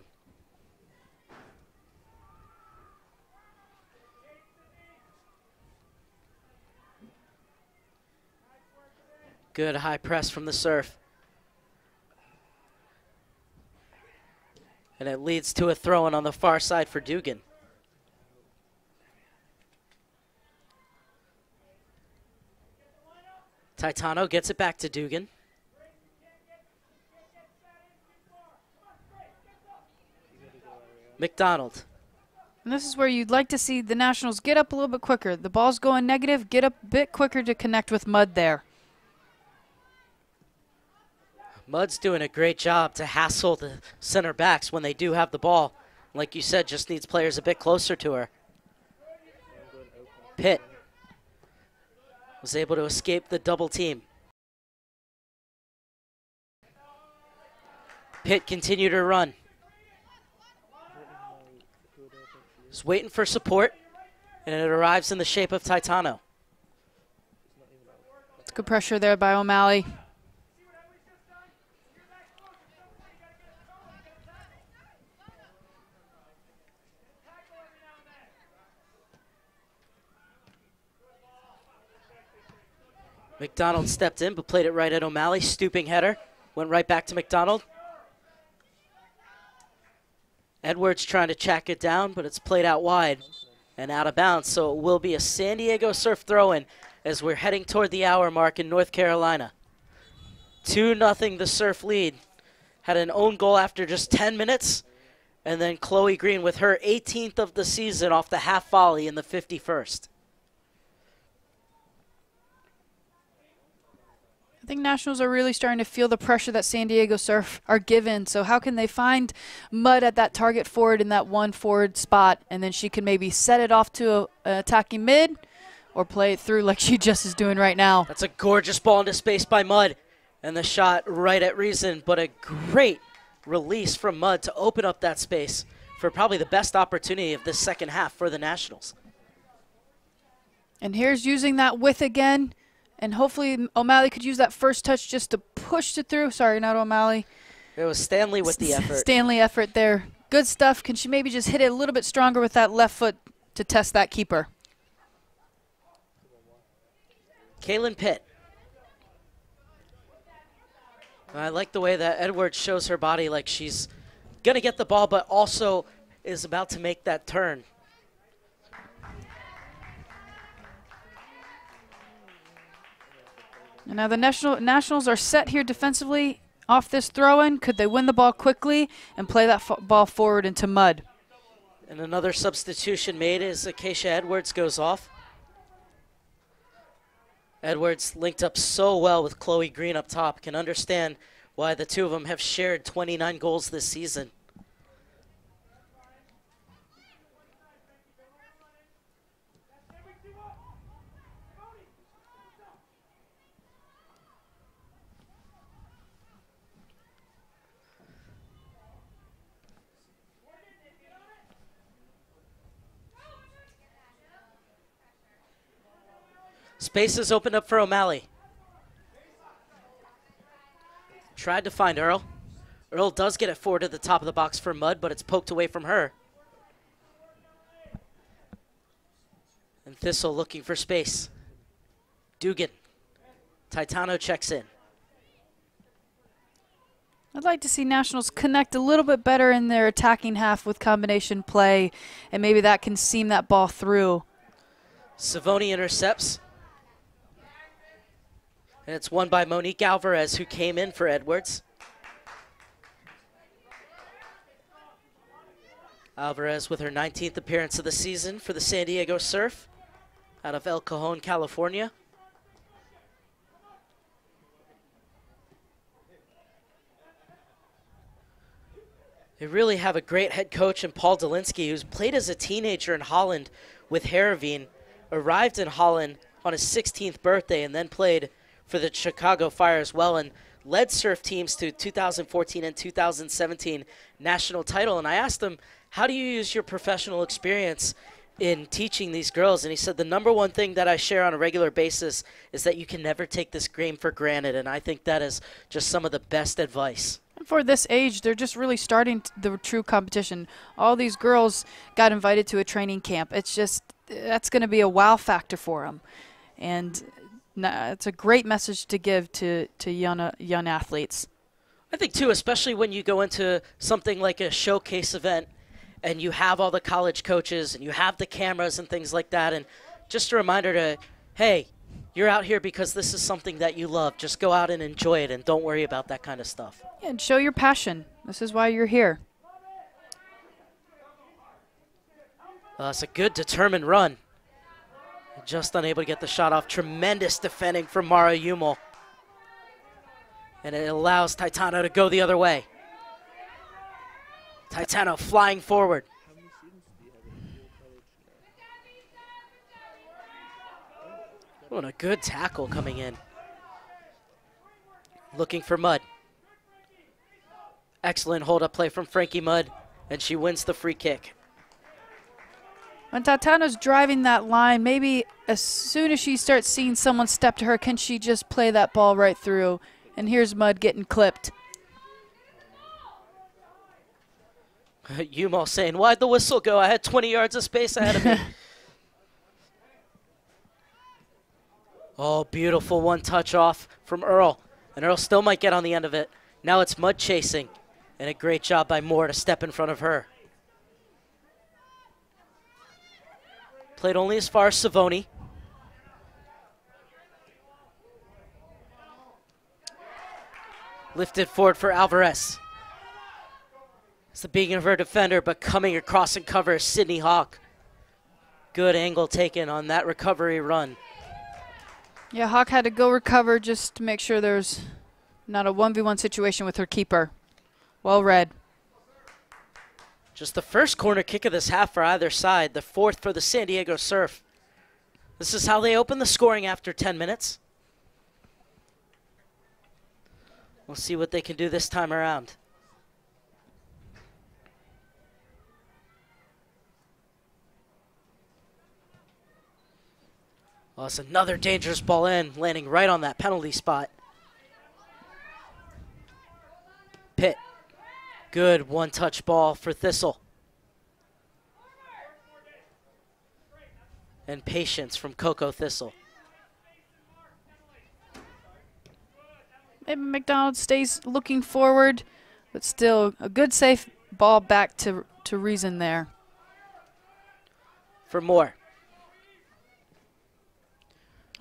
Good high press from the serve. And it leads to a throw-in on the far side for Dugan. Titano gets it back to Dugan. McDonald. And this is where you'd like to see the Nationals get up a little bit quicker. The ball's going negative, get up a bit quicker to connect with Mudd there. Mudd's doing a great job to hassle the center backs when they do have the ball. Like you said, just needs players a bit closer to her. Pitt was able to escape the double team. Pitt continued her run. Just waiting for support, and it arrives in the shape of Titano. It's good pressure there by O'Malley. McDonald stepped in, but played it right at O'Malley. Stooping header. Went right back to McDonald. Edwards trying to track it down, but it's played out wide and out of bounds. So it will be a San Diego Surf throw-in as we're heading toward the hour mark in North Carolina. 2-0 the Surf lead. Had an own goal after just 10 minutes. And then Chloe Green with her 18th of the season off the half volley in the 51st. I think Nationals are really starting to feel the pressure that San Diego Surf are given. So how can they find Mudd at that target forward in that one forward spot, and then she can maybe set it off to an attacking mid or play it through like she just is doing right now. That's a gorgeous ball into space by Mudd, and the shot right at reason, but a great release from Mudd to open up that space for probably the best opportunity of this second half for the Nationals. And here's using that width again. And hopefully O'Malley could use that first touch just to push it through. Sorry, not O'Malley. It was Stanley with the effort. Stanley effort there. Good stuff. Can she maybe just hit it a little bit stronger with that left foot to test that keeper? Kaylin Pitt. I like the way that Edwards shows her body like she's going to get the ball, but also is about to make that turn. And now the Nationals are set here defensively off this throw-in. Could they win the ball quickly and play that ball forward into Mudd? And another substitution made as Acacia Edwards goes off. Edwards linked up so well with Chloe Green up top. Can understand why the two of them have shared 29 goals this season. Space is opened up for O'Malley. Tried to find Earl. Earl does get it forward to the top of the box for Mudd, but it's poked away from her. And Thistle looking for space. Dugan. Titano checks in. I'd like to see Nationals connect a little bit better in their attacking half with combination play, and maybe that can seam that ball through. Savoni intercepts. And it's won by Monique Alvarez, who came in for Edwards. Alvarez with her 19th appearance of the season for the San Diego Surf out of El Cajon, California. They really have a great head coach in Paul Delinsky, who's played as a teenager in Holland with Heerenveen, arrived in Holland on his 16th birthday, and then played for the Chicago Fire as well, and led surf teams to 2014 and 2017 national title. And I asked him, how do you use your professional experience in teaching these girls, and he said the number one thing that I share on a regular basis is that you can never take this game for granted, and I think that is just some of the best advice. And for this age, they're just really starting the true competition. All these girls got invited to a training camp. It's just, that's going to be a wow factor for them. And it's a great message to give to young athletes. I think, too, especially when you go into something like a showcase event and you have all the college coaches and you have the cameras and things like that, and just a reminder to, hey, you're out here because this is something that you love. Just go out and enjoy it and don't worry about that kind of stuff. Yeah, and show your passion. This is why you're here. It's a good, determined run. Just unable to get the shot off. Tremendous defending from Mara Umel. And it allows Taitano to go the other way. Taitano flying forward. How many students do you have in your college now? Oh, and a good tackle coming in. Looking for Mudd. Excellent hold-up play from Frankie Mudd, and she wins the free kick. When Taitano's driving that line, maybe as soon as she starts seeing someone step to her, can she just play that ball right through? And here's Mudd getting clipped. Umel saying, why'd the whistle go? I had 20 yards of space ahead of me. Oh, beautiful one touch off from Earl. And Earl still might get on the end of it. Now it's Mudd chasing. And a great job by Moore to step in front of her. Played only as far as Savoni. Lifted forward for Alvarez. It's the beginning of her defender, but coming across and cover is Sydney Hawk. Good angle taken on that recovery run. Yeah, Hawk had to go recover just to make sure there's not a 1v1 situation with her keeper. Well read. Just the first corner kick of this half for either side, the fourth for the San Diego Surf. This is how they open the scoring after 10 minutes. We'll see what they can do this time around. Well, it's another dangerous ball in, landing right on that penalty spot. Pitt. Good one-touch ball for Thistle. And patience from Coco Thistle. Maybe McDonald stays looking forward, but still a good safe ball back to Reason there. For Moore.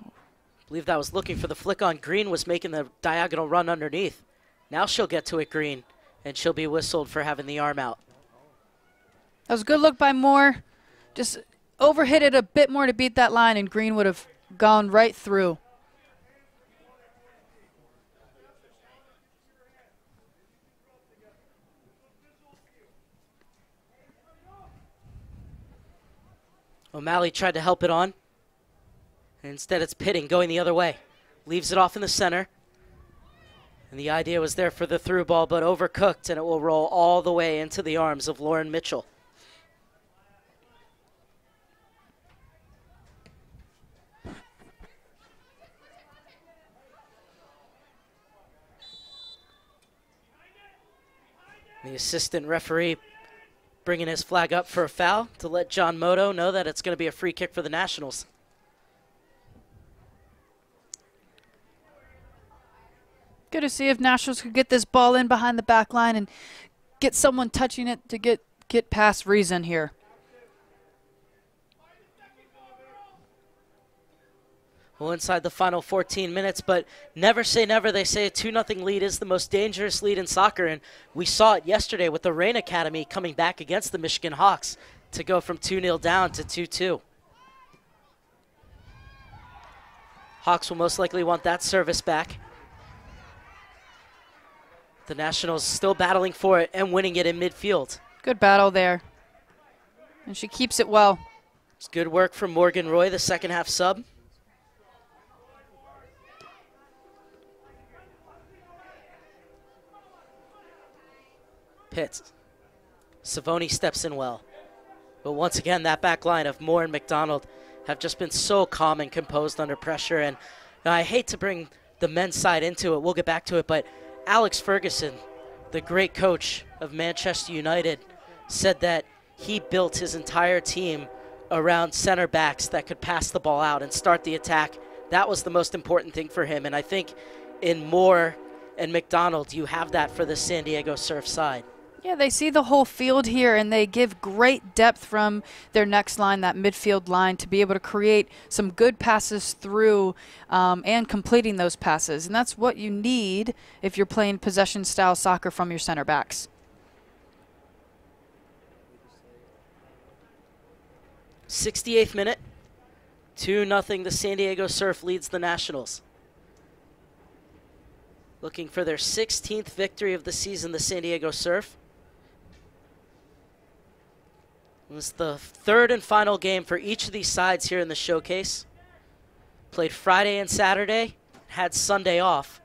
I believe that was looking for the flick on. Green was making the diagonal run underneath. Now she'll get to it, Green, and she'll be whistled for having the arm out. That was a good look by Moore. Just overhit it a bit more to beat that line, and Green would have gone right through. O'Malley tried to help it on. And instead it's Pitting going the other way. Leaves it off in the center. And the idea was there for the through ball, but overcooked, and it will roll all the way into the arms of Lauren Mitchell. The assistant referee bringing his flag up for a foul to let John Moto know that it's going to be a free kick for the Nationals. Good to see if Nationals could get this ball in behind the back line and get someone touching it to get past Reason here. Well, inside the final 14 minutes, but never say never. They say a 2-0 lead is the most dangerous lead in soccer, and we saw it yesterday with the Rain Academy coming back against the Michigan Hawks to go from 2-0 down to 2-2. Hawks will most likely want that service back. The Nationals still battling for it and winning it in midfield. Good battle there. And she keeps it well. It's good work from Morgan Roy, the second half sub. Pitts. Savoni steps in well. But once again, that back line of Moore and McDonald have just been so calm and composed under pressure. And I hate to bring the men's side into it. We'll get back to it. But Alex Ferguson, the great coach of Manchester United, said that he built his entire team around center backs that could pass the ball out and start the attack. That was the most important thing for him. And I think in Moore and McDonald, you have that for the San Diego Surf side. Yeah, they see the whole field here, and they give great depth from their next line, that midfield line, to be able to create some good passes through and completing those passes. And that's what you need if you're playing possession-style soccer from your center backs. 68th minute, 2-0. The San Diego Surf leads the Nationals. Looking for their 16th victory of the season, the San Diego Surf. This is the third and final game for each of these sides here in the showcase. Played Friday and Saturday, had Sunday off.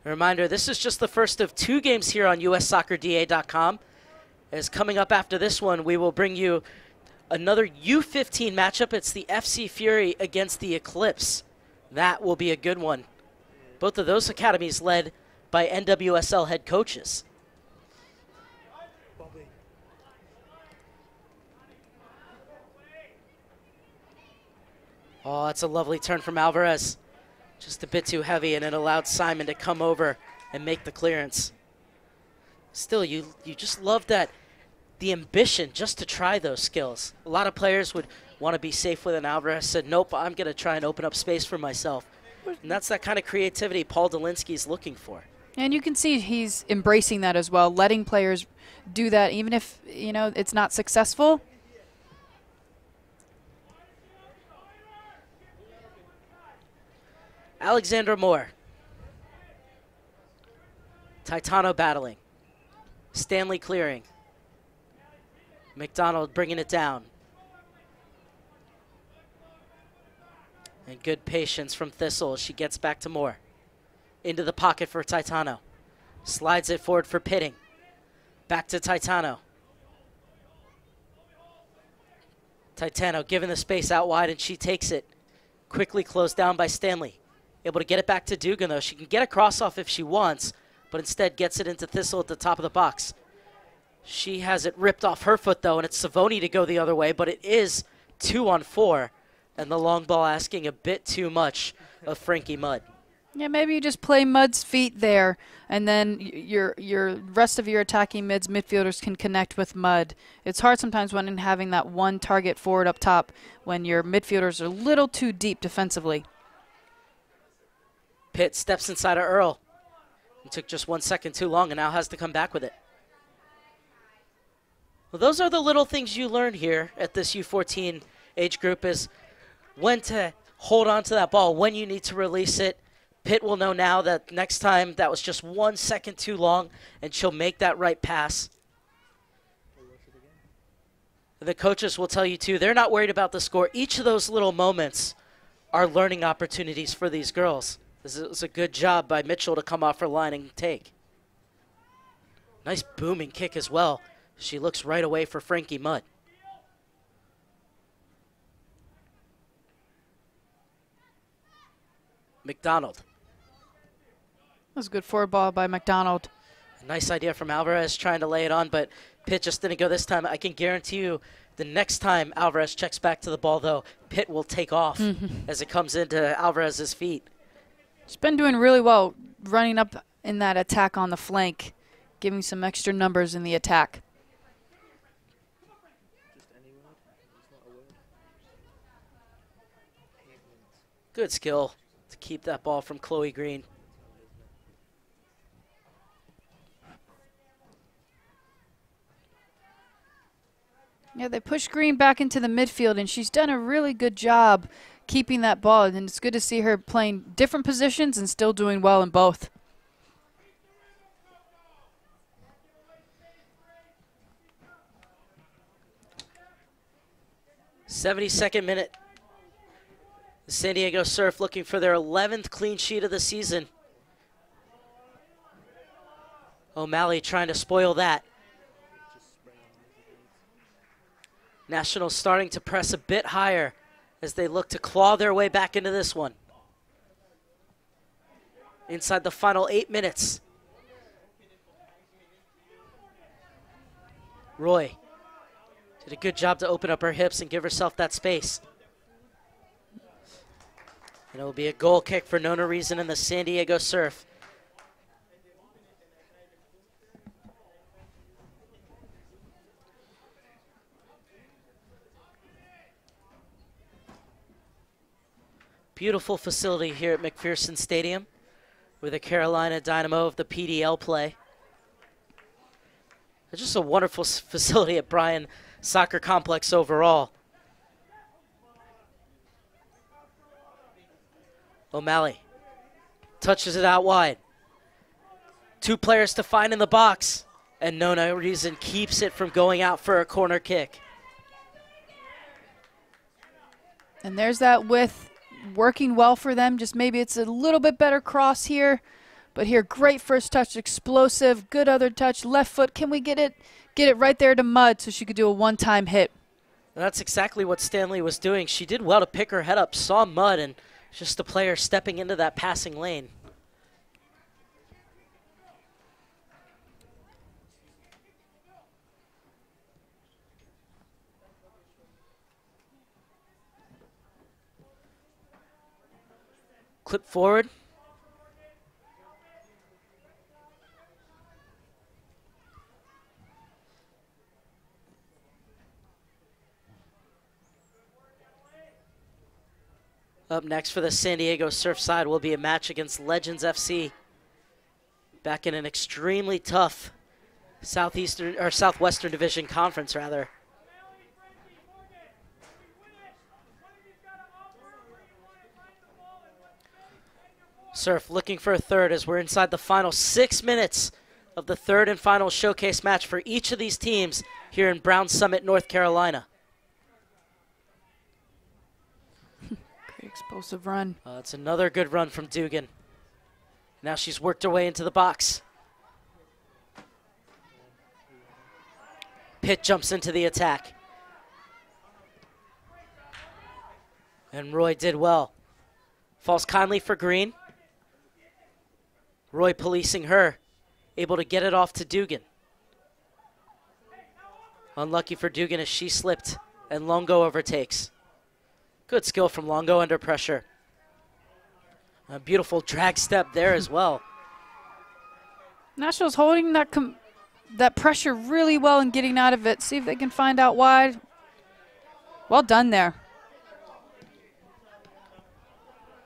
A reminder, this is just the first of 2 games here on USSoccerDA.com. As coming up after this one, we will bring you another U-15 matchup. It's the FC Fury against the Eclipse. That will be a good one. Both of those academies led by NWSL head coaches. Oh, that's a lovely turn from Alvarez. Just a bit too heavy, and it allowed Simon to come over and make the clearance. Still, you just love that, the ambition just to try those skills. A lot of players would want to be safe with an Alvarez. Said, nope, I'm going to try and open up space for myself. And that's that kind of creativity Paul Dolinsky's looking for. And you can see he's embracing that as well, letting players do that, even if, you know, it's not successful. Alexandra Moore. Titano battling. Stanley clearing. McDonald bringing it down. And good patience from Thistle as she gets back to Moore. Into the pocket for Titano. Slides it forward for Pitting. Back to Titano. Titano given the space out wide, and she takes it. Quickly closed down by Stanley. Able to get it back to Dugan, though. She can get a cross-off if she wants, but instead gets it into Thistle at the top of the box. She has it ripped off her foot, though, and it's Savoni to go the other way, but it is 2-on-4, and the long ball asking a bit too much of Frankie Mudd. Yeah, maybe you just play Mudd's feet there, and then your rest of your attacking midfielders can connect with Mudd. It's hard sometimes when having that one target forward up top when your midfielders are a little too deep defensively. Pitt steps inside of Earl. It took just 1 second too long and now has to come back with it. Well, those are the little things you learn here at this U14 age group, is when to hold on to that ball, when you need to release it. Pitt will know now that next time that was just 1 second too long, and she'll make that right pass. The coaches will tell you, too, they're not worried about the score. Each of those little moments are learning opportunities for these girls. This was a good job by Mitchell to come off her line and take. Nice booming kick as well. She looks right away for Frankie Mudd. McDonald. That was a good forward ball by McDonald. A nice idea from Alvarez trying to lay it on, but Pitt just didn't go this time. I can guarantee you the next time Alvarez checks back to the ball, though, Pitt will take off as it comes into Alvarez's feet. She's been doing really well running up in that attack on the flank, giving some extra numbers in the attack. Good skill to keep that ball from Chloe Green. Yeah, they push Green back into the midfield, and she's done a really good job keeping that ball, and it's good to see her playing different positions and still doing well in both. '72nd minute. The San Diego Surf looking for their 11th clean sheet of the season. O'Malley trying to spoil that. Nationals starting to press a bit higher as they look to claw their way back into this one. Inside the final 8 minutes. Roy did a good job to open up her hips and give herself that space. And it will be a goal kick for Nona Reason and the San Diego Surf. Beautiful facility here at McPherson Stadium, where the Carolina Dynamo of the PDL play. It's just a wonderful facility at Bryan Soccer Complex overall. O'Malley touches it out wide. 2 players to find in the box, and Nona Reason keeps it from going out for a corner kick. And there's that width working well for them. Just maybe it's a little bit better cross here. But here, great first touch, explosive, good other touch, left foot. Can we get it right there to Mud so she could do a one-time hit? And that's exactly what Stanley was doing. She did well to pick her head up, saw Mud, and just the player stepping into that passing lane. Clip forward. Up next for the San Diego Surf side will be a match against Legends FC. Back in an extremely tough Southwestern Division conference, rather. Surf looking for a third as we're inside the final 6 minutes of the third and final showcase match for each of these teams here in Brown Summit, North Carolina. Explosive run. It's another good run from Dugan. Now she's worked her way into the box. Pitt jumps into the attack. And Roy did well. Falls kindly for Green. Roy policing her, able to get it off to Dugan. Unlucky for Dugan as she slipped and Longo overtakes. Good skill from Longo under pressure. A beautiful drag step there as well. Nationals holding that pressure really well and getting out of it. See if they can find out wide. Well done there.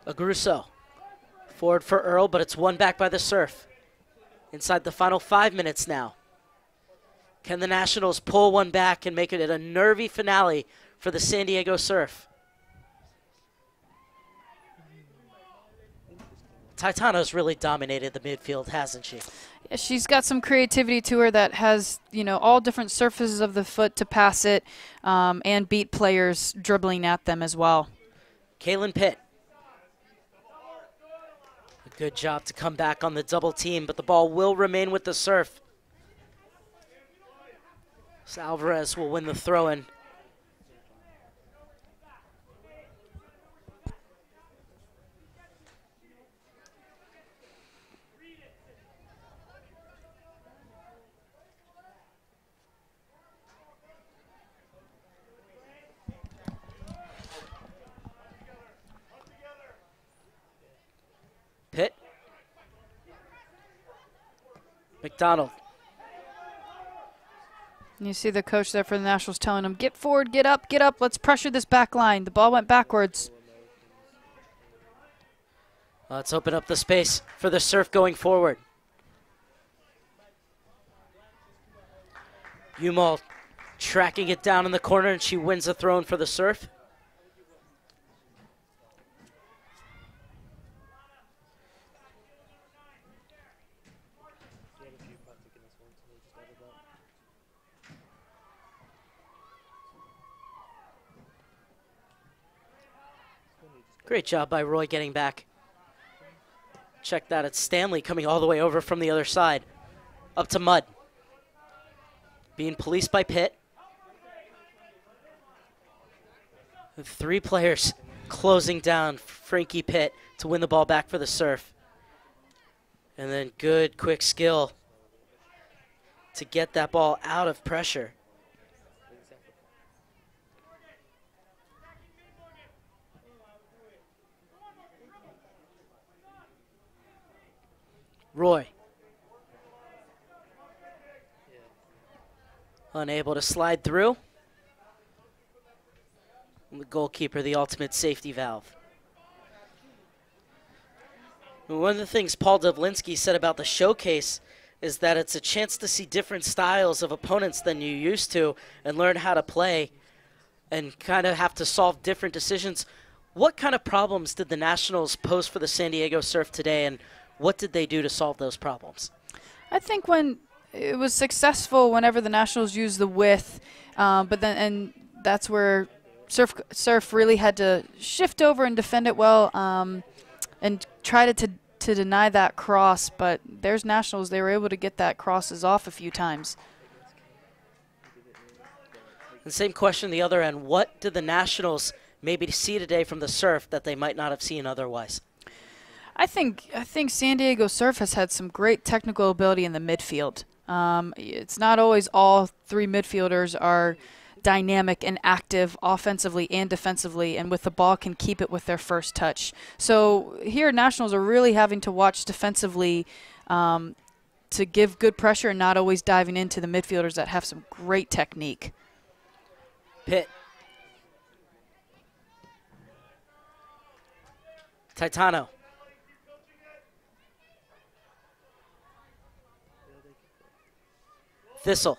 Agruso. Forward for Earl, but it's won back by the Surf. Inside the final 5 minutes now. Can the Nationals pull one back and make it a nervy finale for the San Diego Surf? Titano's really dominated the midfield, hasn't she? Yeah, she's got some creativity to her that has, all different surfaces of the foot to pass it and beat players dribbling at them as well. Kaylin Pitt. A good job to come back on the double team, but the ball will remain with the Surf. So Alvarez will win the throw-in. Pitt. McDonald. You see the coach there for the Nationals telling him, get forward, get up, let's pressure this back line. The ball went backwards. Let's open up the space for the Surf going forward. Umal tracking it down in the corner, and she wins the throw-in for the Surf. Great job by Roy getting back. Check that, it's Stanley coming all the way over from the other side. Up to Mudd. Being policed by Pitt. 3 players closing down Frankie Pitt to win the ball back for the Surf. And then good, quick skill to get that ball out of pressure. Roy. Unable to slide through. And the goalkeeper, the ultimate safety valve. One of the things Paul Dublinski said about the showcase is that it's a chance to see different styles of opponents than you used to and learn how to play and kind of have to solve different decisions. What kind of problems did the Nationals pose for the San Diego Surf today, and what did they do to solve those problems? I think when it was successful whenever the Nationals used the width, and that's where Surf really had to shift over and defend it well and try to deny that cross. But there's Nationals. They were able to get that crosses off a few times. The same question the other end. What did the Nationals maybe see today from the Surf that they might not have seen otherwise? I think San Diego Surf has had some great technical ability in the midfield. It's not always all 3 midfielders are dynamic and active offensively and defensively, and with the ball can keep it with their first touch. So here Nationals are really having to watch defensively to give good pressure and not always diving into the midfielders that have some great technique. Pitt. Titano. Thistle.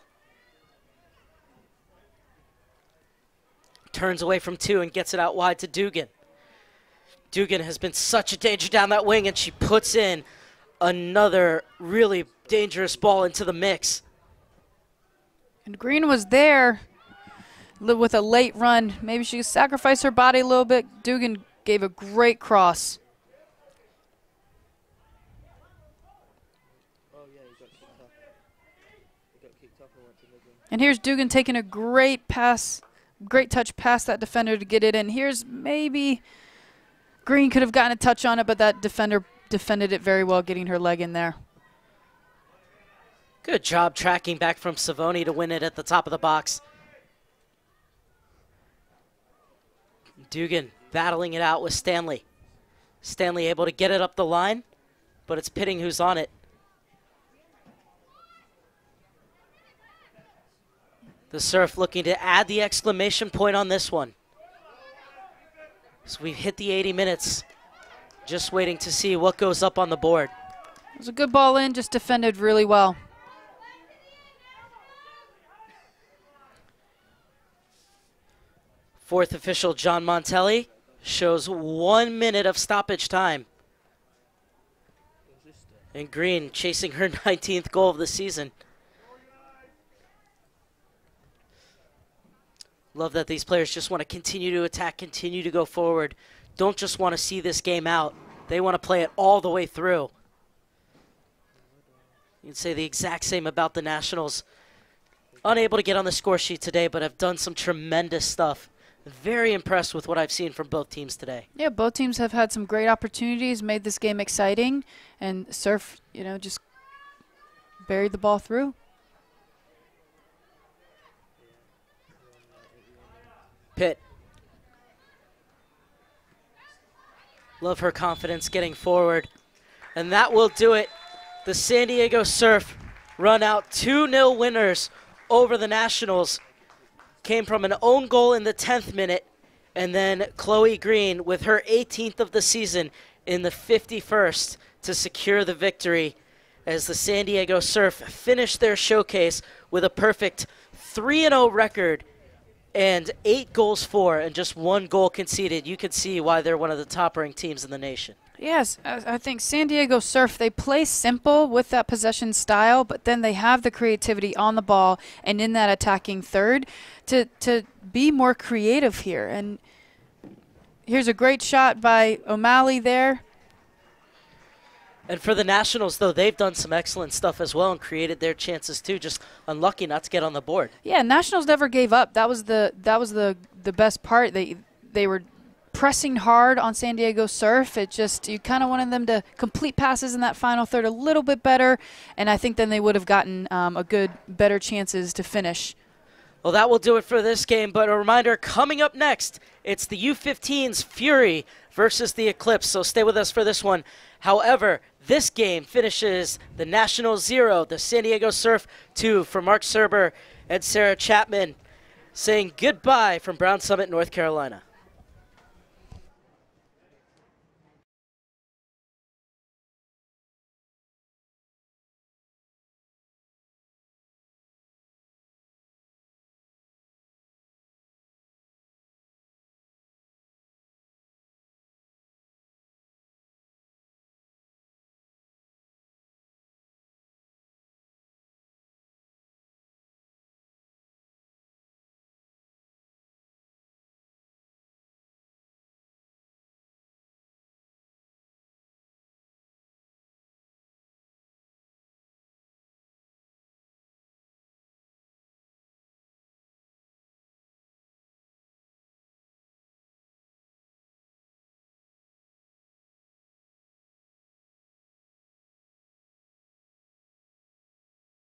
Turns away from 2 and gets it out wide to Dugan. Dugan has been such a danger down that wing, and she puts in another really dangerous ball into the mix. And Green was there with a late run. Maybe she sacrificed her body a little bit. Dugan gave a great cross. And here's Dugan taking a great pass, great touch past that defender to get it in. Here's maybe Green could have gotten a touch on it, but that defender defended it very well, getting her leg in there. Good job tracking back from Savoni to win it at the top of the box. Dugan battling it out with Stanley. Stanley able to get it up the line, but it's Pitting who's on it. The Surf looking to add the exclamation point on this one. So we've hit the 80 minutes. Just waiting to see what goes up on the board. It was a good ball in, just defended really well. Fourth official John Montelli shows 1 minute of stoppage time. And Green chasing her 19th goal of the season. Love that these players just want to continue to attack, continue to go forward. Don't just want to see this game out. They want to play it all the way through. You can say the exact same about the Nationals. Unable to get on the score sheet today, but have done some tremendous stuff. Very impressed with what I've seen from both teams today. Yeah, both teams have had some great opportunities, made this game exciting, and Surf, just buried the ball through. Pitt. Love her confidence getting forward. And that will do it. The San Diego Surf run out 2-0 winners over the Nationals. Came from an own goal in the 10th minute, and then Chloe Green with her 18th of the season in the 51st to secure the victory as the San Diego Surf finished their showcase with a perfect 3-0 record and 8 goals for and just 1 goal conceded. You can see why they're one of the top-ranked teams in the nation. Yes, I think San Diego Surf, they play simple with that possession style, but then they have the creativity on the ball and in that attacking third to be more creative here. And here's a great shot by O'Malley there. And for the Nationals, though, they've done some excellent stuff as well and created their chances too. Just unlucky not to get on the board. Yeah, Nationals never gave up. That was the best part. They they were pressing hard on San Diego Surf. It just, you kind of wanted them to complete passes in that final third a little bit better, and I think then they would have gotten better chances to finish. Well, that will do it for this game, but a reminder, coming up next, it's the U-15's Fury versus the Eclipse, so stay with us for this one. However, this game finishes the National 0, the San Diego Surf 2 for Mark Serber and Sarah Chapman, saying goodbye from Brown Summit, North Carolina.